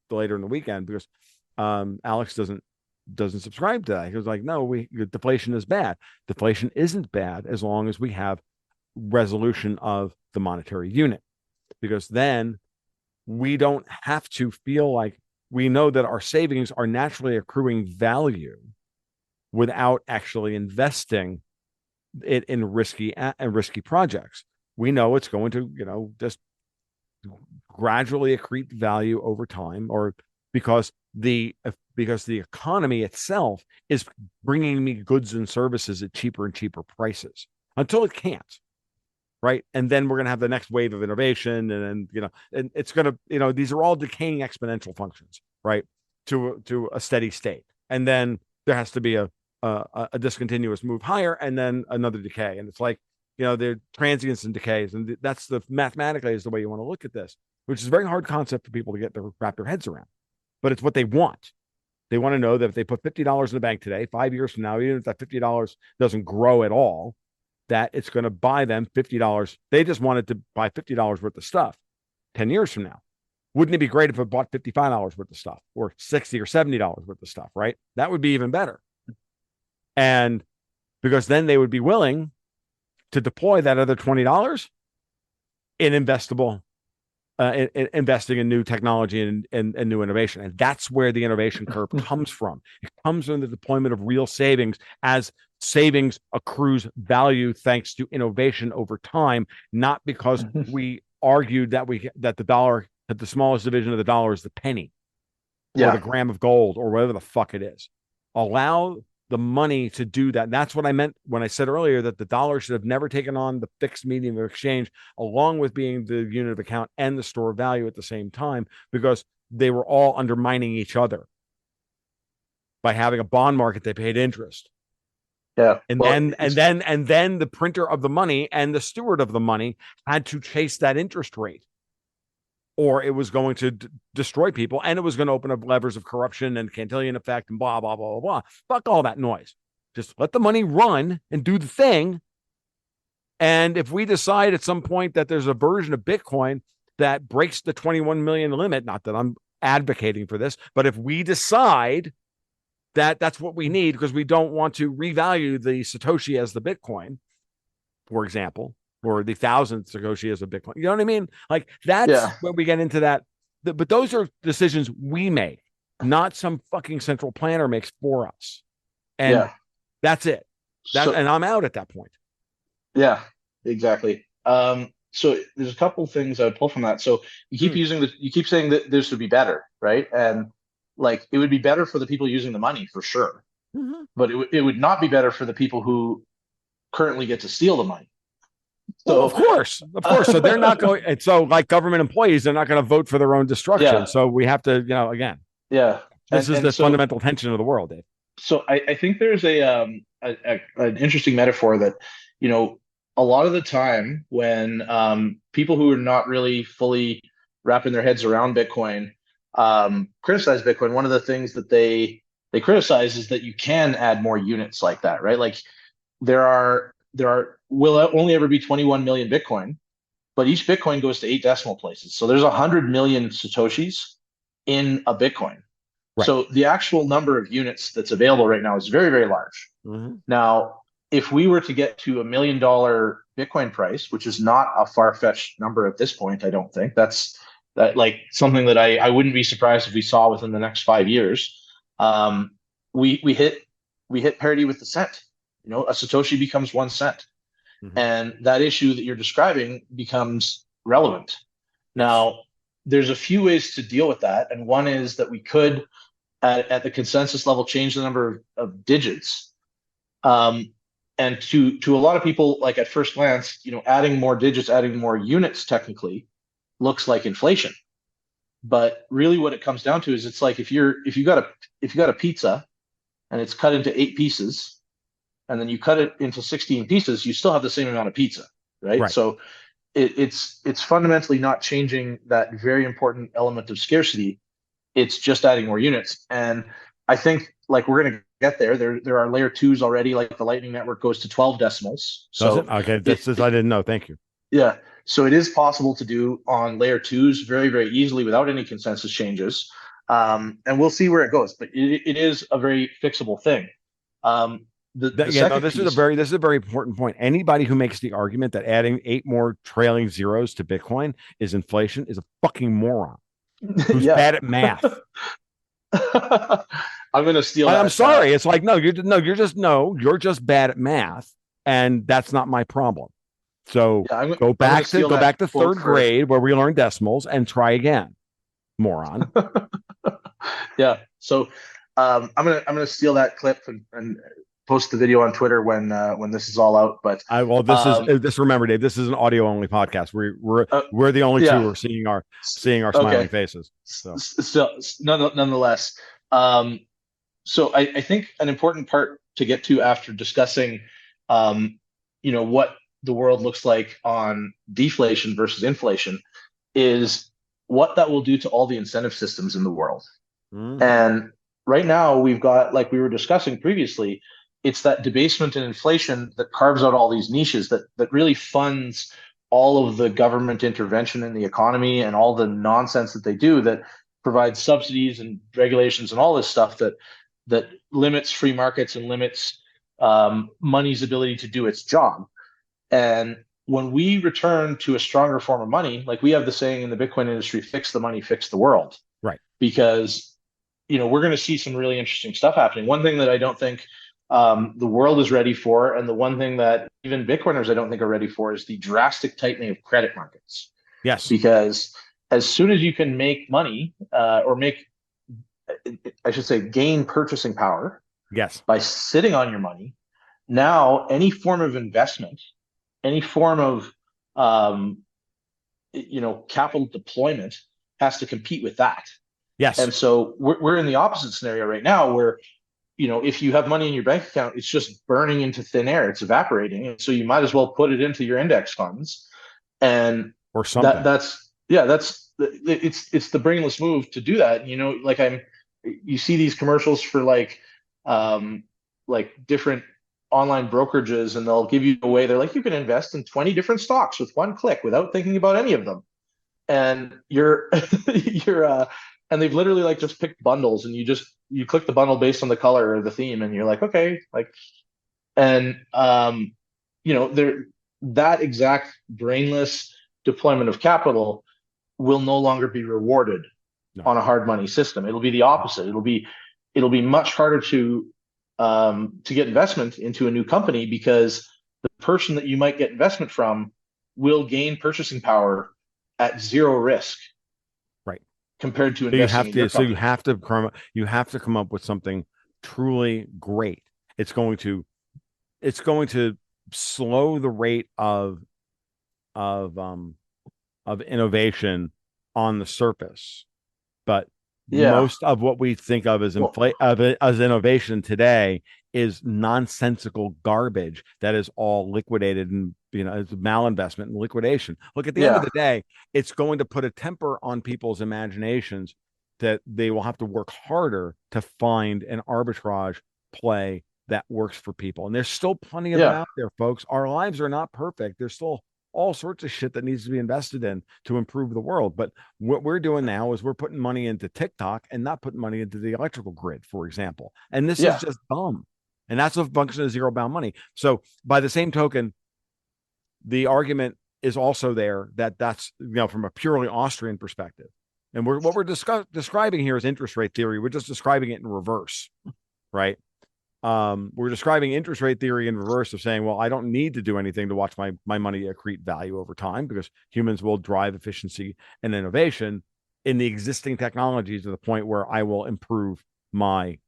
Speaker 1: later in the weekend because Alex doesn't subscribe to that. He was like, no, deflation is bad. Deflation isn't bad as long as we have resolution of the monetary unit, because then we don't have to feel like we know that our savings are naturally accruing value without actually investing it in risky projects. We know it's going to, just gradually accrete value over time, or because the economy itself is bringing me goods and services at cheaper and cheaper prices until it can't. Right. And then we're going to have the next wave of innovation. And and it's going to, these are all decaying exponential functions, right, to a steady state. And then there has to be a discontinuous move higher and then another decay. And it's like, they're transients and decays. And that's mathematically is the way you want to look at this, which is a very hard concept for people to wrap their heads around. But it's what they want. They want to know that if they put $50 in the bank today, 5 years from now, even if that $50 doesn't grow at all, that it's going to buy them $50. They just wanted to buy $50 worth of stuff 10 years from now. Wouldn't it be great if it bought $55 worth of stuff or $60 or $70 worth of stuff, right? That would be even better. And because then they would be willing to deploy that other $20 in investing in new technology and new innovation. And that's where the innovation curve comes from. It comes from the deployment of real savings as savings accrues value thanks to innovation over time, not because we argued that the smallest division of the dollar is the penny or the gram of gold or whatever the fuck it is. Allow the money to do that. And that's what I meant when I said earlier that the dollar should have never taken on the fixed medium of exchange, along with being the unit of account and the store of value at the same time, because they were all undermining each other by having a bond market that paid interest.
Speaker 2: Yeah.
Speaker 1: And then the printer of the money and the steward of the money had to chase that interest rate, or it was going to destroy people, and it was going to open up levers of corruption and Cantillon effect and blah, blah, blah, blah, blah. Fuck all that noise. Just let the money run and do the thing. And if we decide at some point that there's a version of Bitcoin that breaks the 21 million limit, not that I'm advocating for this, but if we decide that that's what we need because we don't want to revalue the Satoshi as the Bitcoin, for example, or the 1,000th Satoshi as a Bitcoin. You know what I mean? Like that's where we get into that. But those are decisions we make, not some fucking central planner makes for us. And that's it. And I'm out at that point.
Speaker 2: Yeah, exactly. So there's a couple things I would pull from that. So you keep you keep saying that this would be better, right? And like it would be better for the people using the money for sure.
Speaker 1: Mm-hmm.
Speaker 2: But it would not be better for the people who currently get to steal the money. So
Speaker 1: well, of course. So they're not going. And so, like government employees, they're not going to vote for their own destruction.
Speaker 2: Yeah.
Speaker 1: So we have to, again.
Speaker 2: Yeah.
Speaker 1: This is the fundamental tension of the world, Dave.
Speaker 2: So I think there's an interesting metaphor that, a lot of the time when people who are not really fully wrapping their heads around Bitcoin criticize Bitcoin, one of the things that they criticize is that you can add more units like that, right? Like there are will only ever be 21 million Bitcoin, but each Bitcoin goes to 8 decimal places. So there's 100 million Satoshis in a Bitcoin.
Speaker 1: Right.
Speaker 2: So the actual number of units that's available right now is very, very large.
Speaker 1: Mhm.
Speaker 2: Now, if we were to get to $1 million Bitcoin price, which is not a far-fetched number at this point, I don't think that like something that I wouldn't be surprised if we saw within the next 5 years. Um, we hit parity with the cent. A Satoshi becomes 1 cent,
Speaker 1: Mhm.
Speaker 2: and that issue that you're describing becomes relevant.
Speaker 1: Yes.
Speaker 2: Now, there's a few ways to deal with that, and one is that we could, at the consensus level, change the number of digits. Um, and to a lot of people, like at first glance, adding more digits, adding more units, technically looks like inflation. But really, what it comes down to is it's like if you got a pizza and it's cut into 8 pieces, and then you cut it into 16 pieces, you still have the same amount of pizza, right?
Speaker 1: Right.
Speaker 2: So it's fundamentally not changing that very important element of scarcity. It's just adding more units. And I think like we're going to get there. There are layer twos already, like the Lightning Network goes to 12 decimals.
Speaker 1: Does it?
Speaker 2: So
Speaker 1: Okay.
Speaker 2: it,
Speaker 1: That's just, I didn't know. Thank you.
Speaker 2: yeah. So it is possible to do on layer twos very, very easily without any consensus changes. And we'll see where it goes, but it is a very fixable thing. The
Speaker 1: Yeah, no,
Speaker 2: second piece,
Speaker 1: this is a very important point. Anybody who makes the argument that adding 8 more trailing zeros to Bitcoin is inflation is a fucking moron who's
Speaker 2: yeah.
Speaker 1: bad at math.
Speaker 2: I'm going to steal
Speaker 1: I'm
Speaker 2: that.
Speaker 1: sorry. It's like, no, you're just bad at math, and that's not my problem. So
Speaker 2: Yeah, I'm going to steal
Speaker 1: go
Speaker 2: that
Speaker 1: back to
Speaker 2: quote
Speaker 1: third
Speaker 2: for.
Speaker 1: grade where we learn decimals and try again, moron.
Speaker 2: Yeah. So I'm gonna steal that clip and post the video on Twitter when this is all out. But
Speaker 1: I well,
Speaker 2: um,
Speaker 1: this. Remember, Dave, this is an audio only podcast.
Speaker 2: uh,
Speaker 1: We're the only two
Speaker 2: yeah.
Speaker 1: who are seeing our
Speaker 2: Okay.
Speaker 1: smiling faces. So
Speaker 2: Still, nonetheless. So I think an important part to get to after discussing, um, what the world looks like on deflation versus inflation is what that will do to all the incentive systems in the world.
Speaker 1: mhm.
Speaker 2: And right now, we've got, like we were discussing previously, it's that debasement and inflation that carves out all these niches that really funds all of the government intervention in the economy and all the nonsense that they do that provides subsidies and regulations and all this stuff that limits free markets and limits money's ability to do its job. And when we return to a stronger form of money, like we have the saying in the Bitcoin industry, fix the money, fix the world,
Speaker 1: Right.
Speaker 2: because we're going to see some really interesting stuff happening. One thing that I don't think the world is ready for, and the one thing that even Bitcoiners I don't think are ready for, is the drastic tightening of credit markets.
Speaker 1: Yes.
Speaker 2: Because as soon as you can make money or make, I should say, gain purchasing power
Speaker 1: Yes.
Speaker 2: by sitting on your money, now any form of investment, any form of um, capital deployment has to compete with that.
Speaker 1: Yes.
Speaker 2: And so we're in the opposite scenario right now where, if you have money in your bank account, it's just burning into thin air. It's evaporating. And so you might as well put it into your index funds. And
Speaker 1: Or something.
Speaker 2: it's the brainless move to do that. Like you see these commercials for like different online brokerages, and they'll give you a way. They're like, you can invest in 20 different stocks with one click without thinking about any of them. And you're you're and they've literally like just picked bundles, and you click the bundle based on the color or the theme, and you're like, okay, like, and there, that exact brainless deployment of capital will no longer be rewarded
Speaker 1: No.
Speaker 2: on a hard money system. It'll be the opposite. It'll be much harder to get investment into a new company, because the person that you might get investment from will gain purchasing power at zero risk
Speaker 1: Right.
Speaker 2: compared to investing in your
Speaker 1: So
Speaker 2: company.
Speaker 1: you have to come up with something truly great. It's going to it's going to slow the rate of um of innovation on the surface, but
Speaker 2: Yeah.
Speaker 1: most of what we think of as
Speaker 2: Well,
Speaker 1: as innovation today is nonsensical garbage that is all liquidated, and it's malinvestment and liquidation. Look, at the end of
Speaker 2: yeah.
Speaker 1: the day, it's going to put a temper on people's imaginations that they will have to work harder to find an arbitrage play that works for people. And there's still plenty of it
Speaker 2: Yeah.
Speaker 1: out there, folks. Our lives are not perfect. There's still all sorts of shit that needs to be invested in to improve the world. But what we're doing now is we're putting money into TikTok and not putting money into the electrical grid, for example. And this is
Speaker 2: Yeah.
Speaker 1: just dumb. And that's a function of zero bound money. So by the same token, the argument is also there that that's, from a purely Austrian perspective. And what we're describing here is interest rate theory. We're just describing it in reverse, right? We're describing interest rate theory in reverse of saying, well, I don't need to do anything to watch my money accrete value over time because humans will drive efficiency and innovation in the existing technologies to the point where I will improve my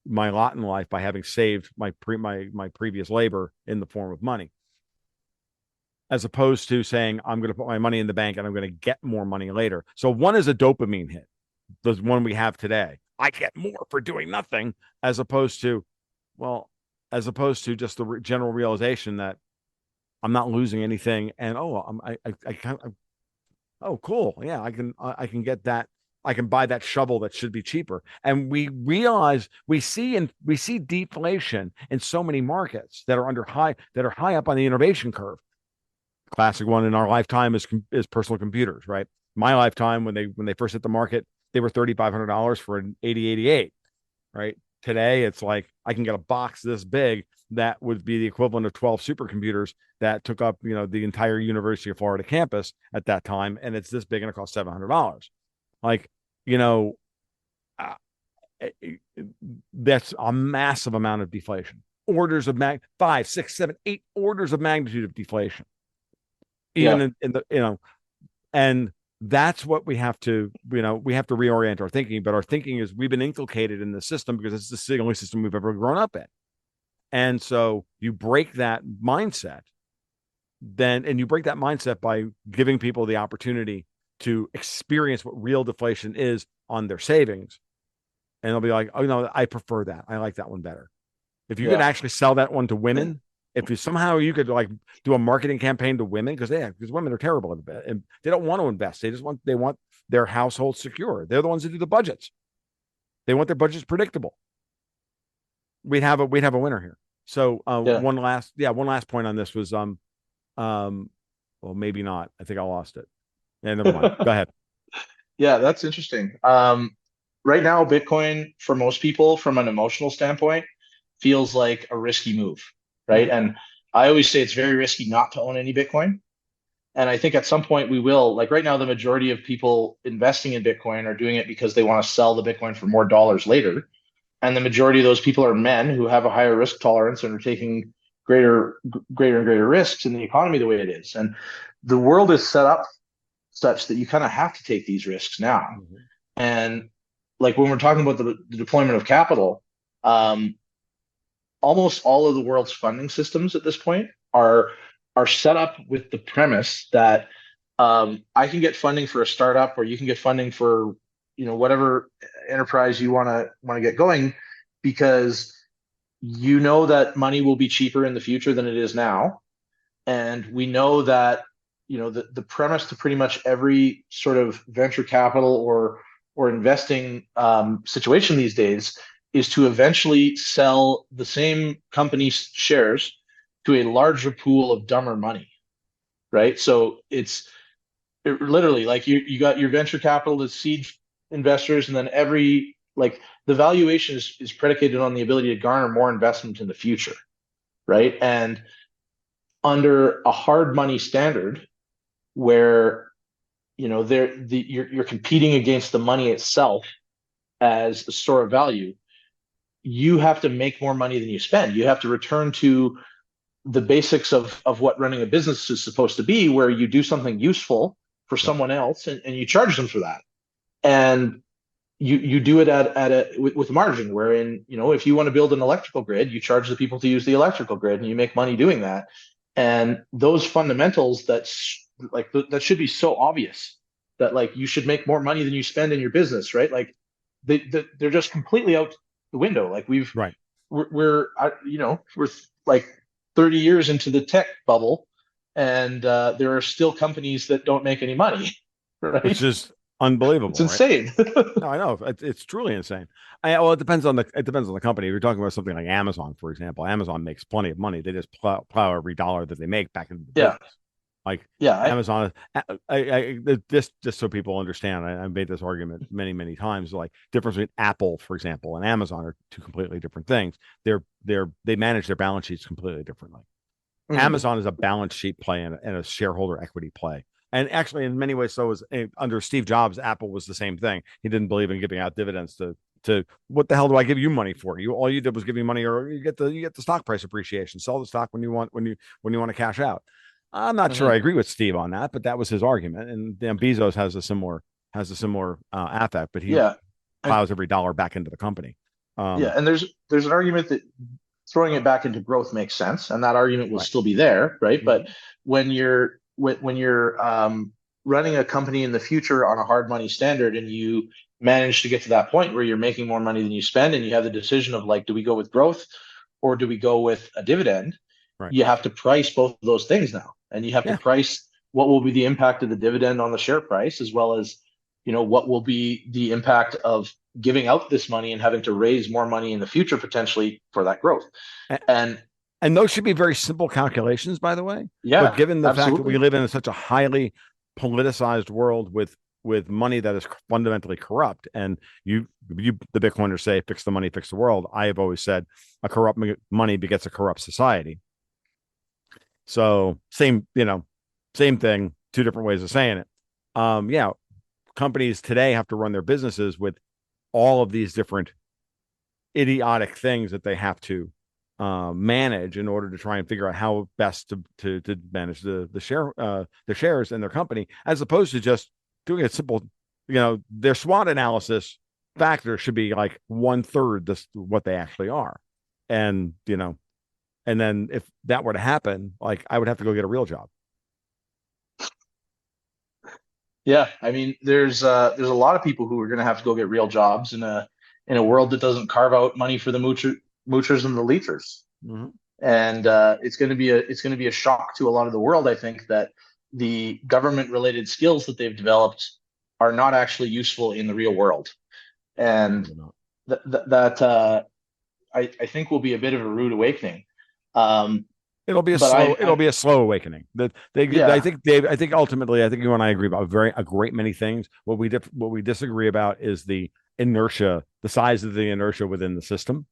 Speaker 1: lot in life by having saved my previous labor in the form of money, as opposed to saying I'm going to put my money in the bank and I'm going to get more money later. So one is a dopamine hit, the one we have today. I get more for doing nothing, as opposed to just the general realization that I'm not losing anything, and I kind of, oh cool, yeah, I can get that. I can buy that shovel that should be cheaper. And we realize we see deflation in so many markets that are high up on the innovation curve. Classic one in our lifetime is personal computers, right? My lifetime, when they first hit the market, they were $3,500 for an 8088, right? Today, it's like I can get a box this big that would be the equivalent of 12 supercomputers that took up, the entire University of Florida campus at that time, and it's this big and it costs $700. Like, uh, that's a massive amount of deflation. Orders of 5, 6, 7, 8 orders of magnitude of deflation. Even
Speaker 2: Yeah.
Speaker 1: in the, and that's what we have to reorient our thinking. But our thinking is we've been inculcated in the system because it's the only system we've ever grown up in. And so you break that mindset, and you break that mindset by giving people the opportunity to experience what real deflation is on their savings. And they'll be like, oh, no, I prefer that. I like that one better. If you could
Speaker 2: Yeah.
Speaker 1: actually sell that one to women, if you could like do a marketing campaign to women, because women are terrible at it, and they don't want to invest. They want their household secure. They're the ones that do the budgets. They want their budgets predictable. We'd have a winner here. So
Speaker 2: Yeah.
Speaker 1: one last point on this was well, maybe not. I think I lost it. Yeah, never mind. Go ahead.
Speaker 2: Yeah, that's interesting. Right now, Bitcoin, for most people, from an emotional standpoint, feels like a risky move, right?
Speaker 1: Mhm.
Speaker 2: And I always say it's very risky not to own any Bitcoin. And I think at some point we will. Like right now, the majority of people investing in Bitcoin are doing it because they want to sell the Bitcoin for more dollars later. And the majority of those people are men who have a higher risk tolerance and are taking greater and greater risks in the economy the way it is. And the world is set up such that you kind of have to take these risks now.
Speaker 1: Mhm.
Speaker 2: And like when we're talking about the deployment of capital, um, almost all of the world's funding systems at this point are set up with the premise that I can get funding for a startup, or you can get funding for whatever enterprise you want to get going, because you know that money will be cheaper in the future than it is now, and we know that the premise to pretty much every sort of venture capital or investing situation these days is to eventually sell the same company's shares to a larger pool of dumber money, right? So it literally, like, you got your venture capital to seed investors, and then every, like, the valuation is predicated on the ability to garner more investment in the future, right? And under a hard money standard where you're competing against the money itself as a store of value, you have to make more money than you spend. You have to return to the basics of what running a business is supposed to be, where you do something useful for
Speaker 1: Yep.
Speaker 2: someone else, and you charge them for that. And you do it with margin, wherein, if you want to build an electrical grid, you charge the people to use the electrical grid, and you make money doing that. And those fundamentals, that should be so obvious, that, like, you should make more money than you spend in your business, right? Like, they're just completely out the window. Like,
Speaker 1: Right.
Speaker 2: we're like 30 years into the tech bubble, and there are still companies that don't make any money,
Speaker 1: Which
Speaker 2: right?
Speaker 1: is
Speaker 2: It's
Speaker 1: unbelievable, right?
Speaker 2: insane.
Speaker 1: No, I know it's truly insane. Well, it depends on the company. We're talking about something like Amazon, for example. Amazon makes plenty of money. They just plow every dollar that they make back into the
Speaker 2: Yeah,
Speaker 1: business. Like
Speaker 2: yeah,
Speaker 1: Amazon, just so people understand, I made this argument many times. Like difference between Apple, for example, and Amazon are two completely different things. They manage their balance sheets completely differently.
Speaker 2: mhm.
Speaker 1: Amazon is a balance sheet play and a shareholder equity play. And actually, in many ways, so is under Steve Jobs, Apple was the same thing. He didn't believe in giving out dividends to what the hell do I give you money for? You all you did was give me money, or you get the stock price appreciation. Sell the stock when you want to cash out. I'm not sure
Speaker 2: Mhm.
Speaker 1: I agree with Steve on that, but that was his argument. And Bezos has a similar affect, but he
Speaker 2: Yeah, and
Speaker 1: plows every dollar back into the company.
Speaker 2: yeah,
Speaker 1: Um,
Speaker 2: and there's an argument that throwing it back into growth makes sense, and that argument will
Speaker 1: right.
Speaker 2: still be there, right? But
Speaker 1: Mhm.
Speaker 2: when you're running a company in the future on a hard money standard, and you manage to get to that point where you're making more money than you spend, and you have the decision of like, do we go with growth or do we go with a dividend?
Speaker 1: Right.
Speaker 2: You have to price both of those things now, and you have to
Speaker 1: Yeah.
Speaker 2: price what will be the impact of the dividend on the share price, as well as what will be the impact of giving out this money and having to raise more money in the future potentially for that growth. And
Speaker 1: And those should be very simple calculations, by the way. But
Speaker 2: yeah,
Speaker 1: given the fact that we
Speaker 2: absolutely.
Speaker 1: live in such a highly politicized world with money that is fundamentally corrupt, and the Bitcoiners say, "Fix the money, fix the world." I have always said, a corrupt money begets a corrupt society. So same thing, two different ways of saying it. Yeah, companies today have to run their businesses with all of these different idiotic things that they have to manage in order to try and figure out how best to manage the shares in their company, as opposed to just doing a simple, their SWOT analysis factor should be like 1/3 this what they actually are, and and then if that were to happen, like I would have to go get a real job.
Speaker 2: Yeah, I mean, there's a lot of people who are going to have to go get real jobs in a world that doesn't carve out money for the moochers and the leechers.
Speaker 1: Mm-hmm.
Speaker 2: And it's going to be a shock to a lot of the world, I think, that the government related skills that they've developed are not actually useful in the real world. And
Speaker 1: Probably not.
Speaker 2: I think will be a bit of a rude awakening. Um,
Speaker 1: It'll be a
Speaker 2: but
Speaker 1: slow.
Speaker 2: I,
Speaker 1: It'll
Speaker 2: I
Speaker 1: be a slow awakening. That they. I
Speaker 2: yeah,
Speaker 1: think Dave. I think ultimately, I think you and I agree about a great many things. What we disagree about is the inertia, the size of the inertia within the system.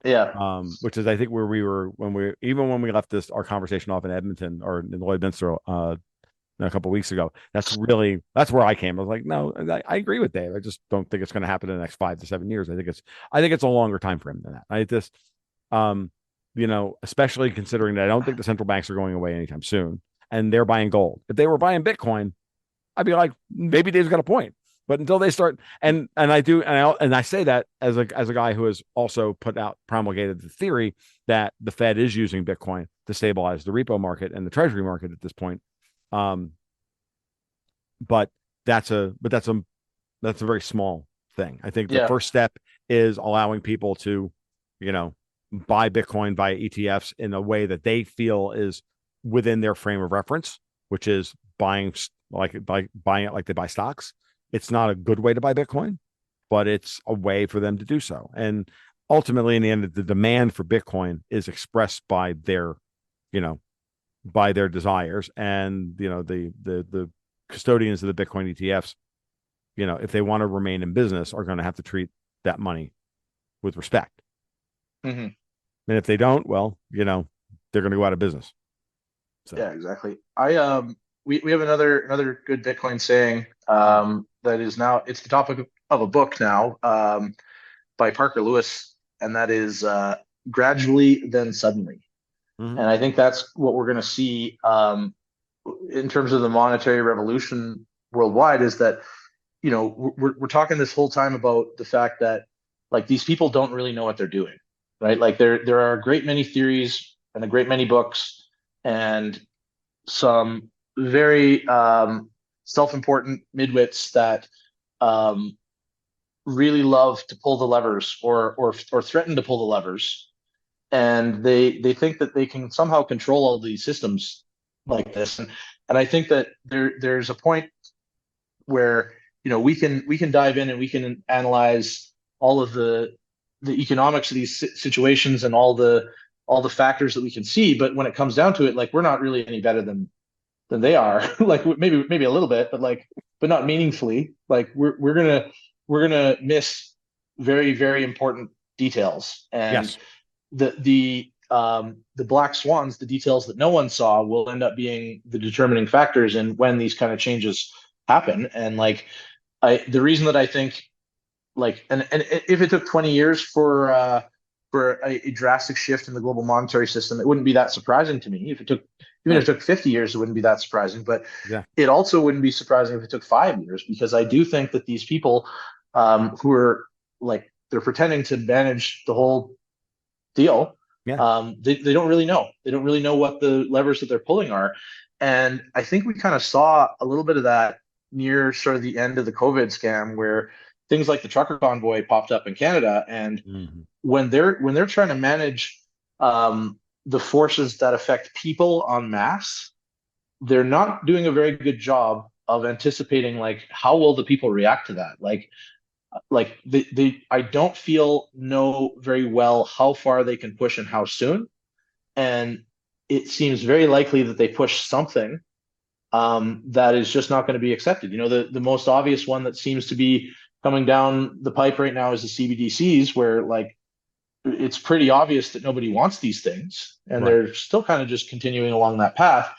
Speaker 2: yeah,
Speaker 1: Which is I think where we were when we left our conversation off in Edmonton or in Lloydminster a couple of weeks ago. That's where I came. I was like, no, I agree with Dave. I just don't think it's going to happen in the next 5 to 7 years. I think it's a longer time frame than that. I just um especially considering that I don't think the central banks are going away anytime soon, and they're buying gold. If they were buying Bitcoin, I'd be like, maybe Dave's got a point. But until they start, and I do, and I say that as a guy who has also promulgated the theory that the Fed is using Bitcoin to stabilize the repo market and the Treasury market at this point. Um, but that's a very small thing. I think the
Speaker 2: yeah.
Speaker 1: first step is allowing people to, you know, buy Bitcoin via ETFs in a way that they feel is within their frame of reference, which is buying buying it like they buy stocks. It's not a good way to buy Bitcoin, but it's a way for them to do so. And ultimately, in the end, the demand for Bitcoin is expressed by you know, their desires, and the custodians of the Bitcoin ETFs, if they want to remain in business, are going to have to treat that money with respect.
Speaker 2: Hmm.
Speaker 1: And if they don't, well, they're going to go out of business. So,
Speaker 2: Yeah, exactly. We have another good Bitcoin saying that is now it's the topic of a book now by Parker Lewis, and that is gradually then suddenly.
Speaker 1: mhm.
Speaker 2: And I think that's what we're going to see in terms of the monetary revolution worldwide. Is that we're talking this whole time about the fact that like these people don't really know what they're doing, right? Like there are a great many theories and a great many books and some very self-important midwits that um, really love to pull the levers or threaten to pull the levers, and they think that they can somehow control all these systems like this. And I think that there's a point where we can dive in and we can analyze all of the economics of these situations and all the factors that we can see. But when it comes down to it, like we're not really any better than they are. Like maybe a little bit, but not meaningfully. Like we're gonna miss very very important details, and
Speaker 1: Yes.
Speaker 2: the black swans, the details that no one saw, will end up being the determining factors in when these kind of changes happen. And like the reason that I think and if it took 20 years for a drastic shift in the global monetary system, it wouldn't be that surprising to me. Even if
Speaker 1: Right.
Speaker 2: it took 50 years, it wouldn't be that surprising. But
Speaker 1: Yeah.
Speaker 2: it also wouldn't be surprising if it took 5 years, because I do think that these people who are like they're pretending to manage the whole deal.
Speaker 1: Yeah.
Speaker 2: They don't really know. They don't really know what the levers that they're pulling are. And I think we kind of saw a little bit of that near sort of the end of the COVID scam, where things like the trucker convoy popped up in Canada. And
Speaker 1: Mhm.
Speaker 2: when they're trying to manage the forces that affect people en masse, they're not doing a very good job of anticipating like how will the people react to that. Like they I don't feel know very well how far they can push and how soon. And it seems very likely that they push something that is just not going to be accepted. The most obvious one that seems to be coming down the pipe right now is the CBDCs, where like it's pretty obvious that nobody wants these things, and
Speaker 1: Right.
Speaker 2: they're still kind of just continuing along that path.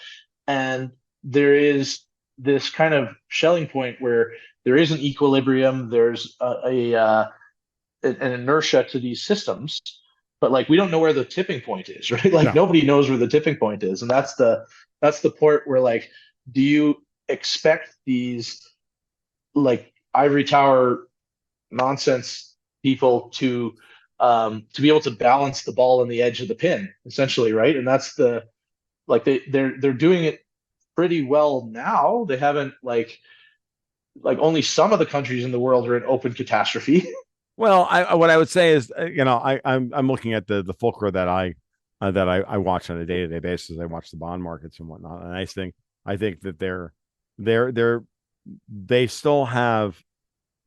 Speaker 2: And there is this kind of shelling point where there is an equilibrium, there's an inertia to these systems, but like we don't know where the tipping point is, right? Like
Speaker 1: No.
Speaker 2: nobody knows where the tipping point is, and that's the part where like, do you expect these like ivory tower nonsense people to be able to balance the ball on the edge of the pin, essentially, right? And that's the like they're doing it pretty well now. They haven't like only some of the countries in the world are in open catastrophe.
Speaker 1: Well, what I would say is, I'm looking at the fulcra that I watch on a day to day basis. I watch the bond markets and whatnot, and I think that they're they still have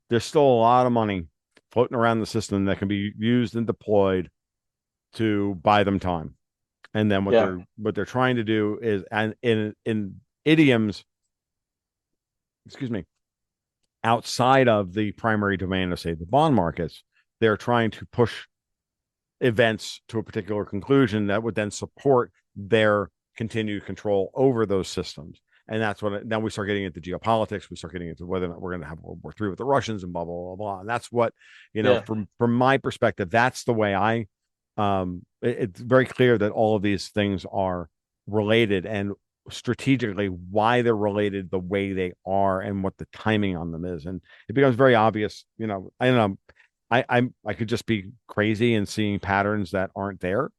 Speaker 1: there's still a lot of money floating around the system that can be used and deployed to buy them time. And then
Speaker 2: Yeah,
Speaker 1: what they're trying to do is, and in idioms, excuse me, outside of the primary domain of say the bond markets, they're trying to push events to a particular conclusion that would then support their continued control over those systems. And that's what now we start getting into geopolitics. We start getting into whether or not we're going to have World War III with the Russians and blah blah blah blah. And that's what
Speaker 2: yeah,
Speaker 1: from my perspective, that's the way it's very clear that all of these things are related, and strategically why they're related the way they are and what the timing on them is. And it becomes very obvious. I don't know. I could just be crazy and seeing patterns that aren't there,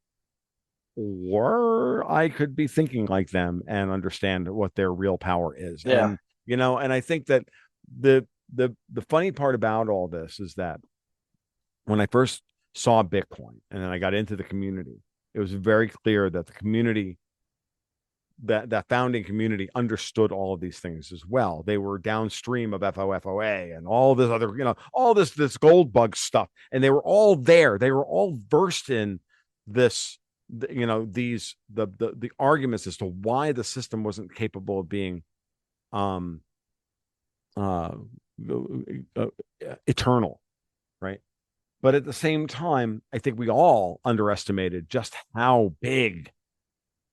Speaker 1: or I could be thinking like them and understand what their real power is.
Speaker 2: yeah,
Speaker 1: And I think that the funny part about all this is that when I first saw Bitcoin and then I got into the community, it was very clear that the community that founding community understood all of these things as well. They were downstream of FOFOA and all this other, all this gold bug stuff, and they were all there. They were all versed in this, the arguments as to why the system wasn't capable of being um uh, eternal, right? But at the same time, I think we all underestimated just how big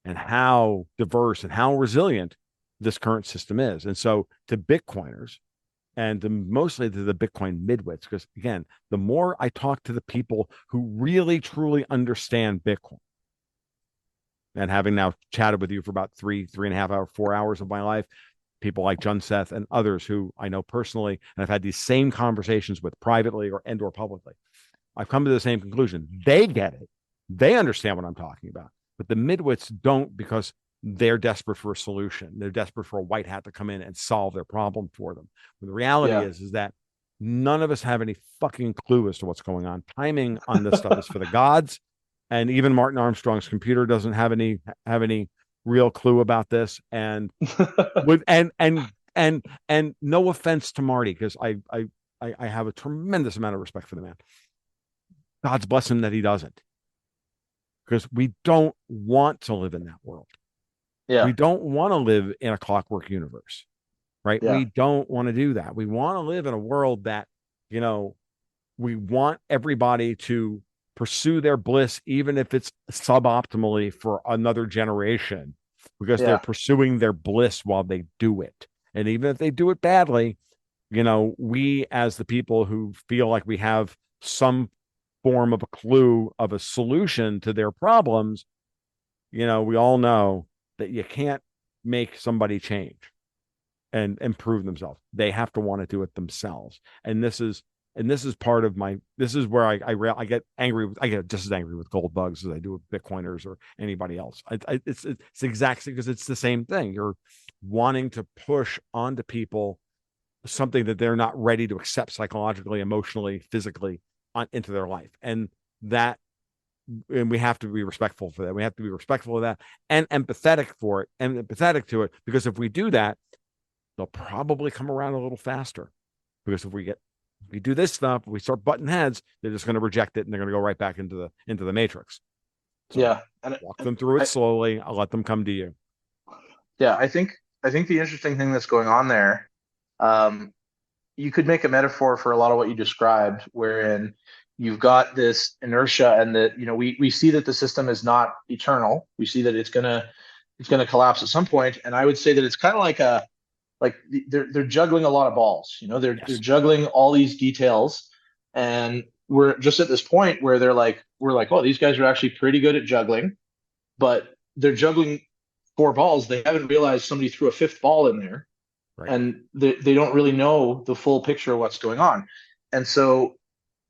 Speaker 1: and how diverse and how resilient this current system is. And so to Bitcoiners and mostly to the Bitcoin midwits, because again, the more I talk to the people who really truly understand Bitcoin, and having now chatted with you for about 3.5 hours, 4 hours of my life, people like John Seth and others who I know personally, and I've had these same conversations with privately or publicly, I've come to the same conclusion. They get it. They understand what I'm talking about. But the midwits don't, because they're desperate for a solution. They're desperate for a white hat to come in and solve their problem for them. But the reality
Speaker 2: yeah.
Speaker 1: is that none of us have any fucking clue as to what's going on. Timing on this stuff is for the gods. And even Martin Armstrong's computer doesn't have any real clue about this. And with and And no offense to Marty, because I have a tremendous amount of respect for the man. God's bless him that he doesn't, because we don't want to live in that world. We
Speaker 2: Yeah.
Speaker 1: don't want to live in a clockwork universe, right?
Speaker 2: Yeah.
Speaker 1: We don't want to do that. We want to live in a world that, you know, we want everybody to pursue their bliss, even if it's suboptimally for another generation, because they're
Speaker 2: Yeah.
Speaker 1: pursuing their bliss while they do it. And even if they do it badly, we as the people who feel like we have some form of a clue of a solution to their problems, we all know that you can't make somebody change and improve themselves. They have to want to do it themselves. And this is part of this is where I get angry with, I get just as angry with gold bugs as I do with Bitcoiners or anybody else. It's exactly because it's the same thing. You're wanting to push onto people something that they're not ready to accept psychologically, emotionally, physically into their life. And we have to be respectful for that. We have to be respectful of that and empathetic for it and empathetic to it, because if we do that, they'll probably come around a little faster. Because if we do this stuff, we start butting heads, they're just going to reject it and they're going to go right back into the matrix. So
Speaker 2: Yeah.
Speaker 1: walk them through it
Speaker 2: I,
Speaker 1: slowly. I'll let them come to you.
Speaker 2: yeah, I think the interesting thing that's going on there, um, you could make a metaphor for a lot of what you described, wherein you've got this inertia and that, we see that the system is not eternal. We see that it's gonna collapse at some point. And I would say that it's kind of like they're juggling a lot of balls. They're
Speaker 1: Yes.
Speaker 2: juggling all these details, and we're just at this point where we're like, oh, these guys are actually pretty good at juggling, but they're juggling four balls. They haven't realized somebody threw a fifth ball in there,
Speaker 1: Right.
Speaker 2: and they don't really know the full picture of what's going on. And so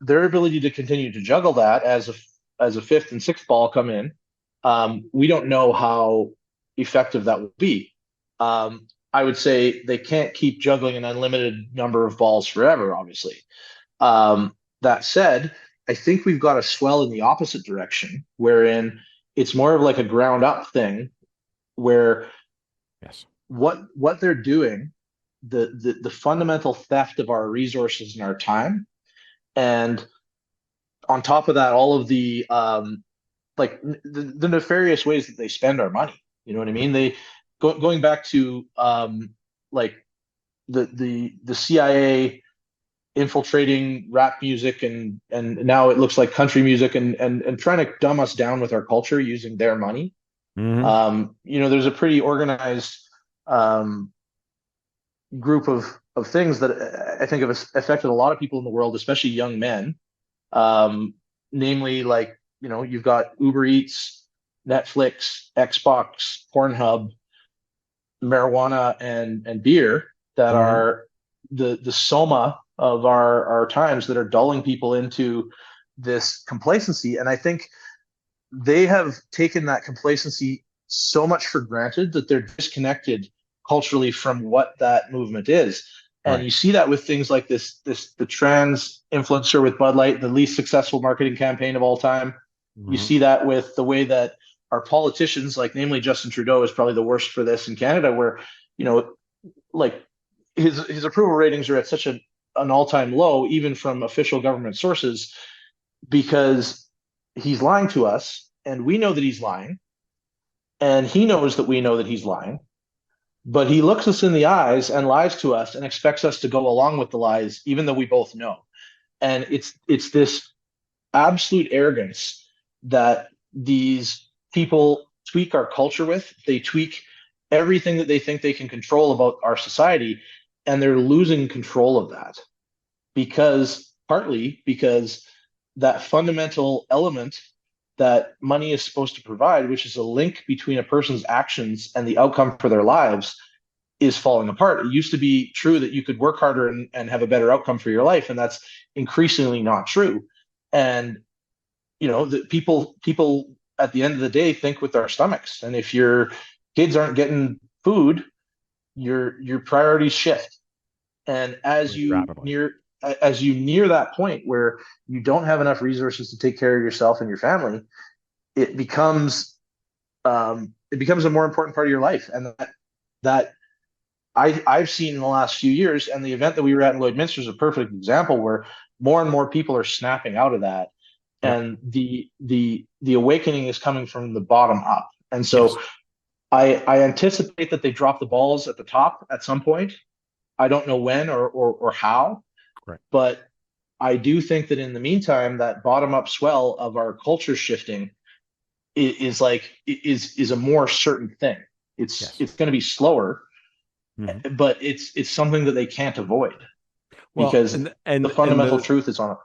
Speaker 2: their ability to continue to juggle that as a fifth and sixth ball come in, we don't know how effective that will be. I would say they can't keep juggling an unlimited number of balls forever, obviously. That said, I think we've got a swell in the opposite direction, wherein it's more of like a ground up thing, where
Speaker 1: Yes.
Speaker 2: what they're doing, the fundamental theft of our resources and our time, and on top of that, all of the the nefarious ways that they spend our money. You know what I mean? Going back to like the CIA infiltrating rap music, and now it looks like country music, and trying to dumb us down with our culture using their money.
Speaker 1: Mm-hmm.
Speaker 2: There's a pretty organized um, group of things that I think have affected a lot of people in the world, especially young men. Namely, like, you've got Uber Eats, Netflix, Xbox, Pornhub, marijuana, and beer that
Speaker 1: Mm-hmm.
Speaker 2: are the soma of our times, that are dulling people into this complacency. And I think they have taken that complacency so much for granted that they're disconnected culturally from what that movement is. And
Speaker 1: Right.
Speaker 2: you see that with things like the trans influencer with Bud Light, the least successful marketing campaign of all time. You
Speaker 1: Mm-hmm.
Speaker 2: see that with the way that our politicians, like namely Justin Trudeau, is probably the worst for this in Canada, where, you know, like his approval ratings are at such an all-time low, even from official government sources, because he's lying to us, and we know that he's lying, and he knows that we know that he's lying, but he looks us in the eyes and lies to us and expects us to go along with the lies, even though we both know. And it's this absolute arrogance that these people tweak our culture with. They tweak everything that they think they can control about our society, and they're losing control of that, partly because that fundamental element that money is supposed to provide, which is a link between a person's actions and the outcome for their lives, is falling apart. It used to be true that you could work harder and have a better outcome for your life, and that's increasingly not true. And the people at the end of the day think with their stomachs, and if your kids aren't getting food, your priorities shift. And
Speaker 1: Rapidly.
Speaker 2: as you near that point where you don't have enough resources to take care of yourself and your family, it becomes a more important part of your life, and that I've seen in the last few years, and the event that we were at in Lloydminster is a perfect example where more and more people are snapping out of that,
Speaker 1: Yep.
Speaker 2: and the awakening is coming from the bottom up. And
Speaker 1: Yes.
Speaker 2: so I anticipate that they drop the balls at the top at some point. I don't know when or how,
Speaker 1: Right.
Speaker 2: but I do think that in the meantime, that bottom up swell of our culture shifting is a more certain thing.
Speaker 1: Yes.
Speaker 2: It's going to be slower,
Speaker 1: Hmm.
Speaker 2: but it's something that they can't avoid
Speaker 1: Well,
Speaker 2: because the
Speaker 1: and
Speaker 2: fundamental
Speaker 1: the
Speaker 2: truth is on it.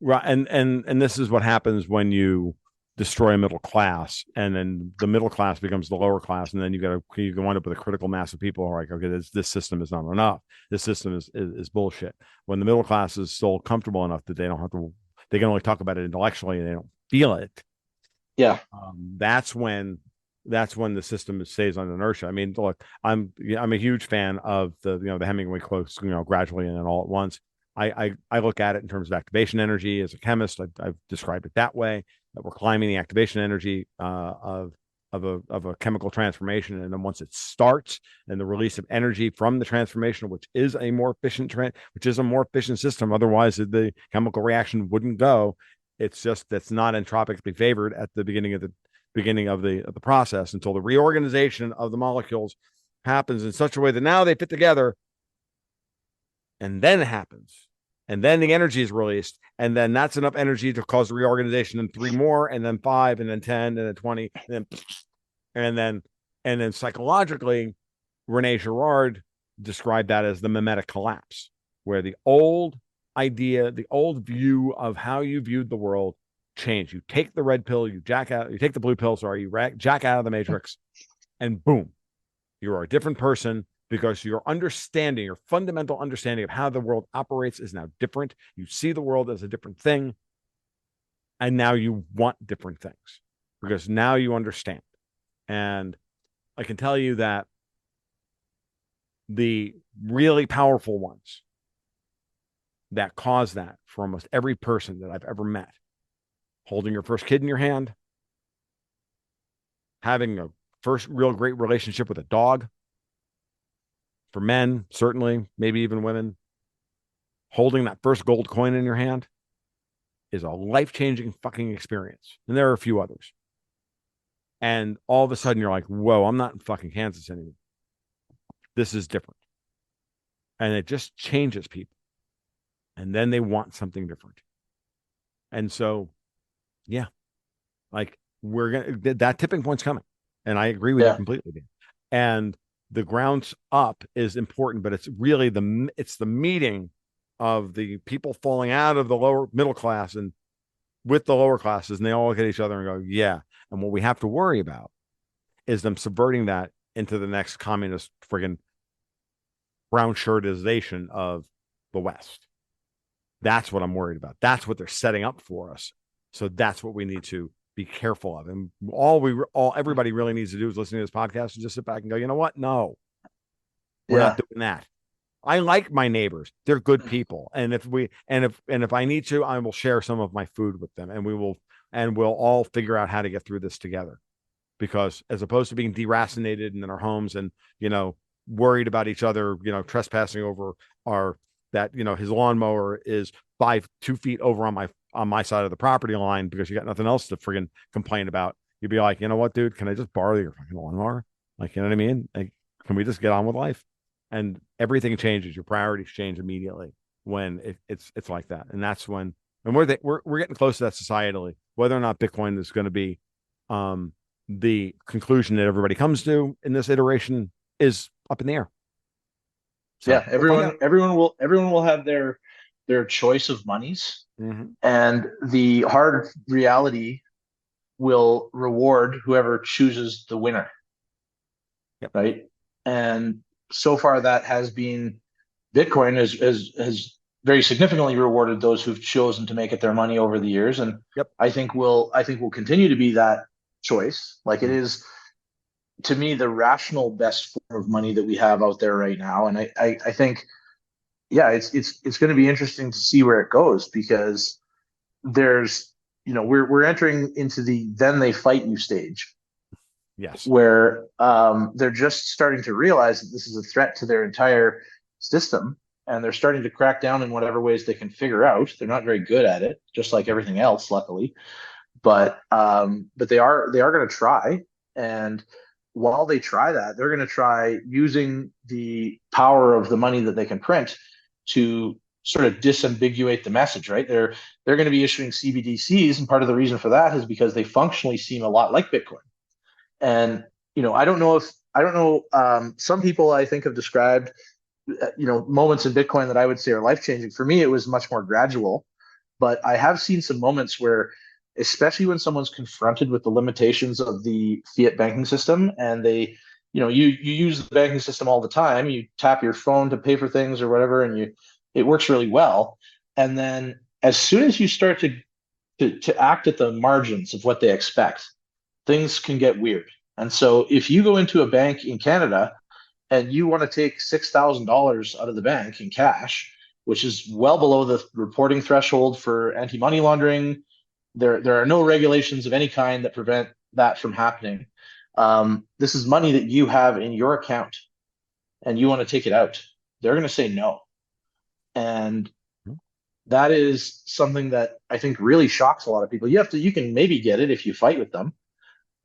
Speaker 1: right, and this is what happens when you destroy a middle class, and then the middle class becomes the lower class, and then you can wind up with a critical mass of people who are like, okay, this system is not enough. This system is bullshit. When the middle class is still comfortable enough that they don't have to, they can only talk about it intellectually and they don't feel it.
Speaker 2: Yeah,
Speaker 1: That's when the system stays on inertia. I mean, look, I'm a huge fan of the Hemingway quotes, gradually and then all at once. I look at it in terms of activation energy as a chemist. I've described it that way, that we're climbing the activation energy of a chemical transformation, and then once it starts, and the release of energy from the transformation, which is a more efficient system. Otherwise, the chemical reaction wouldn't go. It's just that's not entropically favored at the beginning of the process until the reorganization of the molecules happens in such a way that now they fit together, and then it happens, and then the energy is released, and then that's enough energy to cause the reorganization, and three more, and then five, and then 10, and then 20, and then and then psychologically, Rene Girard described that as the mimetic collapse, where the old idea, the old view of how you viewed the world changed. You take the red pill, you take the blue pill, sorry, you jack out of the matrix, and boom, you are a different person because your understanding, your fundamental understanding of how the world operates is now different. You see the world as a different thing, and now you want different things because now you understand. And I can tell you that the really powerful ones that cause that for almost every person that I've ever met, holding your first kid in your hand, having a first real great relationship with a dog, for men, certainly, maybe even women, holding that first gold coin in your hand is a life changing fucking experience. And there are a few others. And all of a sudden you're like, whoa, I'm not in fucking Kansas anymore. This is different. And it just changes people. And then they want something different. And so, yeah, like that tipping point's coming. And I agree with you
Speaker 2: yeah,
Speaker 1: completely, Dan. And the grounds up is important, but it's really it's the meeting of the people falling out of the lower middle class and with the lower classes, and they all look at each other and go, yeah. And what we have to worry about is them subverting that into the next communist friggin' brown shirtization of the West. That's what I'm worried about. That's what they're setting up for us. So that's what we need to be careful of. And everybody really needs to do is listen to this podcast and just sit back and go, you know what? No, we're not
Speaker 2: yeah,
Speaker 1: doing that. I like my neighbors. They're good people. And if I need to, I will share some of my food with them, and we'll all figure out how to get through this together. Because as opposed to being deracinated and in our homes and, worried about each other, trespassing over our that, his lawnmower is 2 feet over on my side of the property line because you got nothing else to friggin' complain about. You'd be like, you know what, dude, can I just borrow your fucking lawnmower? Like, you know what I mean? Like, can we just get on with life? And everything changes. Your priorities change immediately when it's like that. And that's when, and we're getting close to that societally. Whether or not Bitcoin is going to be um, the conclusion that everybody comes to in this iteration is up in the air. So
Speaker 2: yeah.
Speaker 1: we'll find out.
Speaker 2: Everyone will have their choice of monies,
Speaker 1: Mm-hmm.
Speaker 2: and the hard reality will reward whoever chooses the winner,
Speaker 1: Yep.
Speaker 2: right? And so far, that has been Bitcoin has very significantly rewarded those who've chosen to make it their money over the years, and
Speaker 1: Yep.
Speaker 2: I think will continue to be that choice. Like it
Speaker 1: Mm-hmm.
Speaker 2: is to me the rational best form of money that we have out there right now, and I think yeah, it's going to be interesting to see where it goes because there's we're entering into the then they fight you stage,
Speaker 1: Yes.
Speaker 2: where they're just starting to realize that this is a threat to their entire system, and they're starting to crack down in whatever ways they can figure out. They're not very good at it, just like everything else, luckily, but they are going to try. And while they try that, they're going to try using the power of the money that they can print to sort of disambiguate the message, right? They're going to be issuing CBDCs, and part of the reason for that is because they functionally seem a lot like Bitcoin. And I don't know. Some people I think have described moments in Bitcoin that I would say are life changing. For me, it was much more gradual, but I have seen some moments where, especially when someone's confronted with the limitations of the fiat banking system, and you use the banking system all the time, you tap your phone to pay for things or whatever, and it works really well. And then as soon as you start to act at the margins of what they expect, things can get weird. And so if you go into a bank in Canada and you want to take $6,000 out of the bank in cash, which is well below the reporting threshold for anti-money laundering, there are no regulations of any kind that prevent that from happening. This is money that you have in your account, and you want to take it out. They're going to say no, and that is something that I think really shocks a lot of people. You can maybe get it if you fight with them,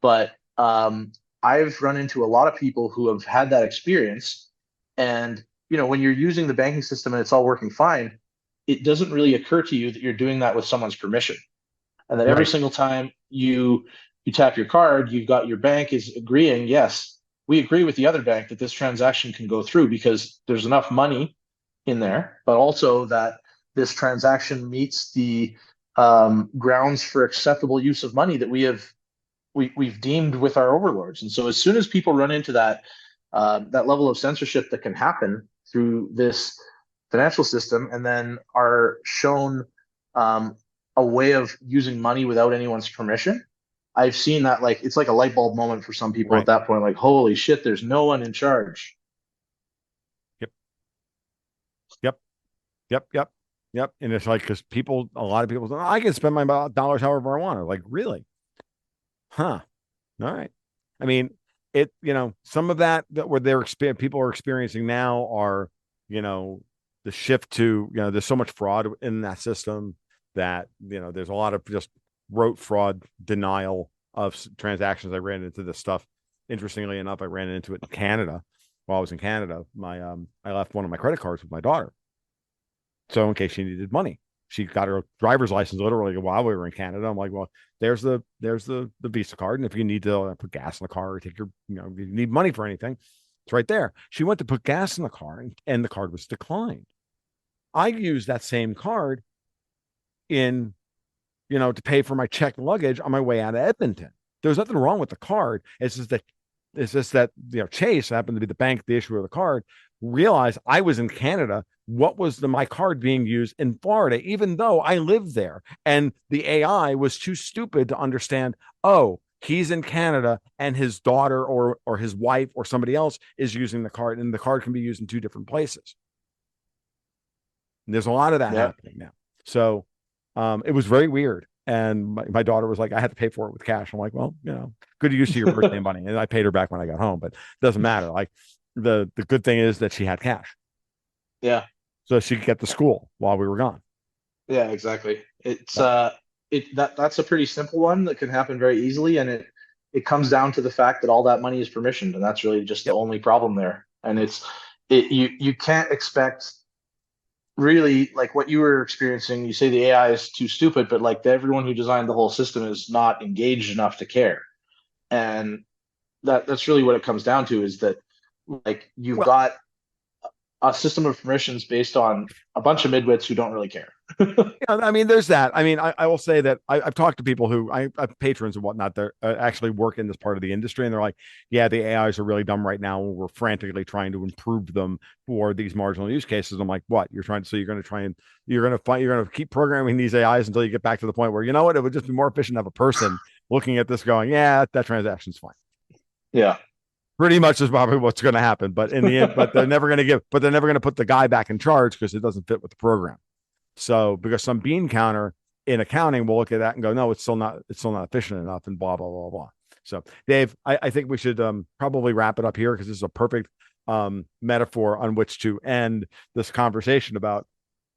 Speaker 2: but I've run into a lot of people who have had that experience. And when you're using the banking system and it's all working fine, it doesn't really occur to you that you're doing that with someone's permission, and that every
Speaker 1: Right.
Speaker 2: single time you tap your card, you've got your bank is agreeing, yes, we agree with the other bank that this transaction can go through because there's enough money in there, but also that this transaction meets the grounds for acceptable use of money that we've deemed with our overlords. And so as soon as people run into that level of censorship that can happen through this financial system, and then are shown a way of using money without anyone's permission, I've seen that, like, it's like a light bulb moment for some people at
Speaker 1: Right.
Speaker 2: that point, like, holy shit, there's no one in charge.
Speaker 1: Yep. Yep. Yep. Yep. Yep. And it's like, because a lot of people say, I can spend my dollars however I want. I'm like, really? Huh. All right. I mean, some of that where people are experiencing now are, you know, the shift to, there's so much fraud in that system that, there's a lot of just rote fraud denial of transactions. I ran into this stuff. Interestingly enough, I ran into it in Canada while I was in Canada. I left one of my credit cards with my daughter. So in case she needed money, she got her driver's license literally while we were in Canada. I'm like, well, there's the Visa card, and if you need to put gas in the car or take your, if you need money for anything, it's right there. She went to put gas in the car, and the card was declined. I used that same card in, to pay for my checked luggage on my way out of Edmonton. There's nothing wrong with the card. It's just that Chase happened to be the bank, the issuer of the card, realized I was in Canada. What was my card being used in Florida, even though I lived there? And the AI was too stupid to understand, oh, he's in Canada and his daughter or his wife or somebody else is using the card, and the card can be used in two different places. And there's a lot of that
Speaker 2: Yeah.
Speaker 1: happening now. So it was very weird. And my daughter was like, I had to pay for it with cash. I'm like, well, good use of your birthday money. And I paid her back when I got home, but it doesn't matter. Like the good thing is that she had cash.
Speaker 2: Yeah.
Speaker 1: So she could get to school while we were gone.
Speaker 2: Yeah, exactly. It's
Speaker 1: Yep.
Speaker 2: that's a pretty simple one that can happen very easily, and it comes down to the fact that all that money is permissioned, and that's really just the
Speaker 1: Yep.
Speaker 2: only problem there. And you can't expect, really, like what you were experiencing. You say the AI is too stupid, but like everyone who designed the whole system is not engaged enough to care. And that's really what it comes down to, is that, like, you've
Speaker 1: Well,
Speaker 2: got a system of permissions based on a bunch of midwits who don't really care.
Speaker 1: yeah, I mean, there's that. I mean, I will say that I've talked to people who I have patrons and whatnot that actually work in this part of the industry, and they're like, "Yeah, the AIs are really dumb right now. We're frantically trying to improve them for these marginal use cases." I'm like, "What? You're going to try and you're going to keep programming these AIs until you get back to the point where it would just be more efficient to have a person looking at this, going, yeah, that transaction's fine."
Speaker 2: Yeah.
Speaker 1: Pretty much is probably what's going to happen, but in the end, they're never going to put the guy back in charge because it doesn't fit with the program. So because some bean counter in accounting will look at that and go, no, it's still not efficient enough, and blah blah blah blah. So, Dave, I think we should probably wrap it up here because this is a perfect metaphor on which to end this conversation about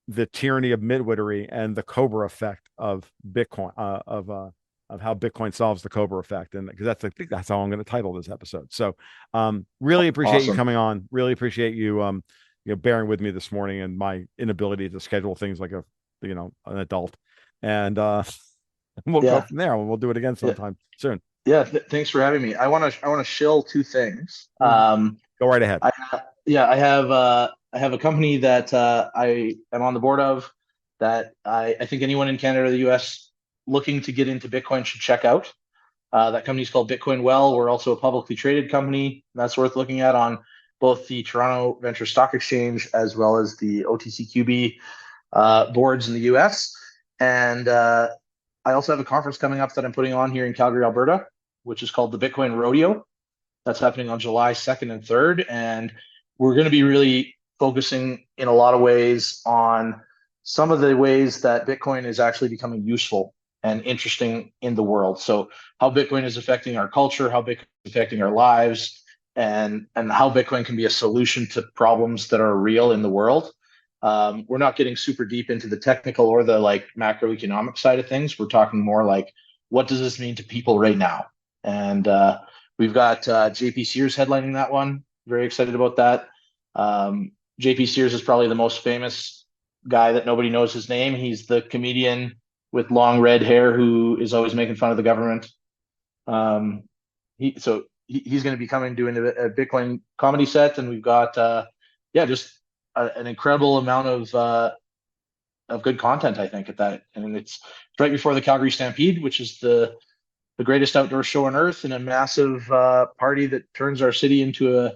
Speaker 1: the tyranny of midwittery and the Cobra effect of Bitcoin, of how Bitcoin solves the Cobra effect. And because I think that's how I'm going to title this episode. So, really appreciate you
Speaker 2: Awesome.
Speaker 1: coming on. Really appreciate you, bearing with me this morning and my inability to schedule things like an adult. And we'll go
Speaker 2: Yeah.
Speaker 1: from there. We'll do it again
Speaker 2: Yeah.
Speaker 1: sometime soon.
Speaker 2: Yeah. Thanks for having me. I want to shill two things.
Speaker 1: Mhm. Go right ahead.
Speaker 2: I have a company that I am on the board of that I think anyone in Canada or the US looking to get into Bitcoin should check out. That company is called Bitcoin Well. We're also a publicly traded company. That's worth looking at on both the Toronto Venture Stock Exchange as well as the OTCQB boards in the US. And I also have a conference coming up that I'm putting on here in Calgary, Alberta, which is called the Bitcoin Rodeo. That's happening on July 2nd and 3rd. And we're going to be really focusing in a lot of ways on some of the ways that Bitcoin is actually becoming useful and interesting in the world. So how Bitcoin is affecting our culture, how Bitcoin is affecting our lives, and how Bitcoin can be a solution to problems that are real in the world. We're not getting super deep into the technical or the like macroeconomic side of things. We're talking more like, what does this mean to people right now? And we've got JP Sears headlining that one. Very excited about that. JP Sears is probably the most famous guy that nobody knows his name. He's the comedian with long red hair who is always making fun of the government. He's going to be coming doing a Bitcoin comedy set, and we've got just an incredible amount of good content, I think, at that. And it's right before the Calgary Stampede, which is the greatest outdoor show on earth and a massive party that turns our city into a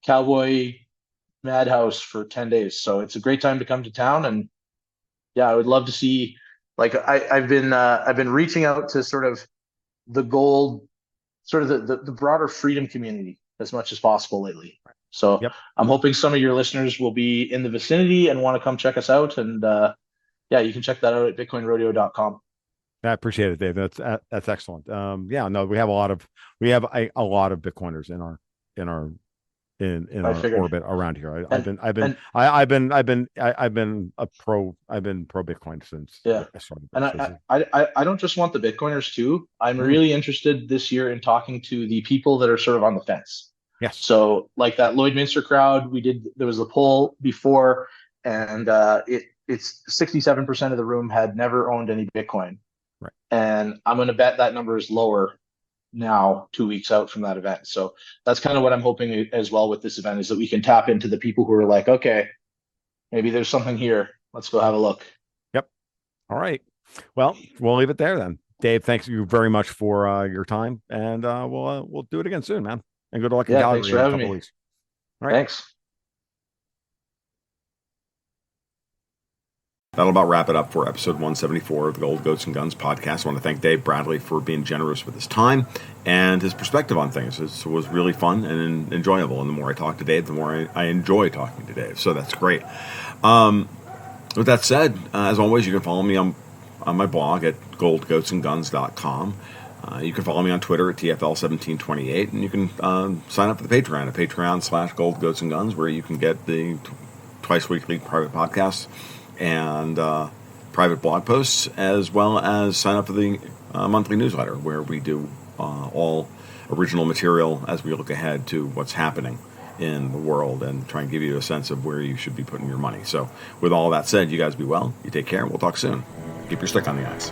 Speaker 2: cowboy madhouse for 10 days. So it's a great time to come to town. And yeah, I would love to see, like, I've been reaching out to sort of the gold, sort of the broader freedom community as much as possible lately. So
Speaker 1: Yep.
Speaker 2: I'm hoping some of your listeners will be in the vicinity and want to come check us out. And you can check that out at bitcoinrodeo.com.
Speaker 1: I appreciate it, Dave. That's excellent. No, we have a lot of Bitcoiners in our
Speaker 2: I figured.
Speaker 1: orbit around here.
Speaker 2: And
Speaker 1: I've been pro Bitcoin since
Speaker 2: yeah,
Speaker 1: I started.
Speaker 2: and I don't just want the Bitcoiners too. I'm
Speaker 1: Mhm.
Speaker 2: really interested this year in talking to the people that are sort of on the fence.
Speaker 1: Yes.
Speaker 2: So like that Lloydminster crowd, there was a poll before, and it's 67% of the room had never owned any Bitcoin.
Speaker 1: Right.
Speaker 2: And I'm going to bet that number is lower now, 2 weeks out from that event. So that's kind of what I'm hoping as well with this event, is that we can tap into the people who are like, okay, maybe there's something here. Let's go have a look.
Speaker 1: Yep. All right. Well, we'll leave it there then. Dave, thanks you very much for your time, and we'll do it again soon, man. And good luck in
Speaker 2: Yeah, thanks
Speaker 1: Calgary
Speaker 2: for
Speaker 1: in a
Speaker 2: having
Speaker 1: couple
Speaker 2: me.
Speaker 1: weeks. All right.
Speaker 2: Thanks.
Speaker 1: That'll about wrap it up for episode 174 of the Gold Goats and Guns podcast. I want to thank Dave Bradley for being generous with his time and his perspective on things. It was really fun and enjoyable. And the more I talk to Dave, the more I enjoy talking to Dave. So that's great. With that said, as always, you can follow me on my blog at goldgoatsandguns.com. You can follow me on Twitter at TFL1728, and you can sign up for the Patreon at patreon.com/goldgoatsandguns, where you can get the twice weekly private podcasts and private blog posts, as well as sign up for the monthly newsletter, where we do all original material as we look ahead to what's happening in the world and try and give you a sense of where you should be putting your money. So with all that said, you guys be well, you take care, and we'll talk soon. Keep your stick on the ice.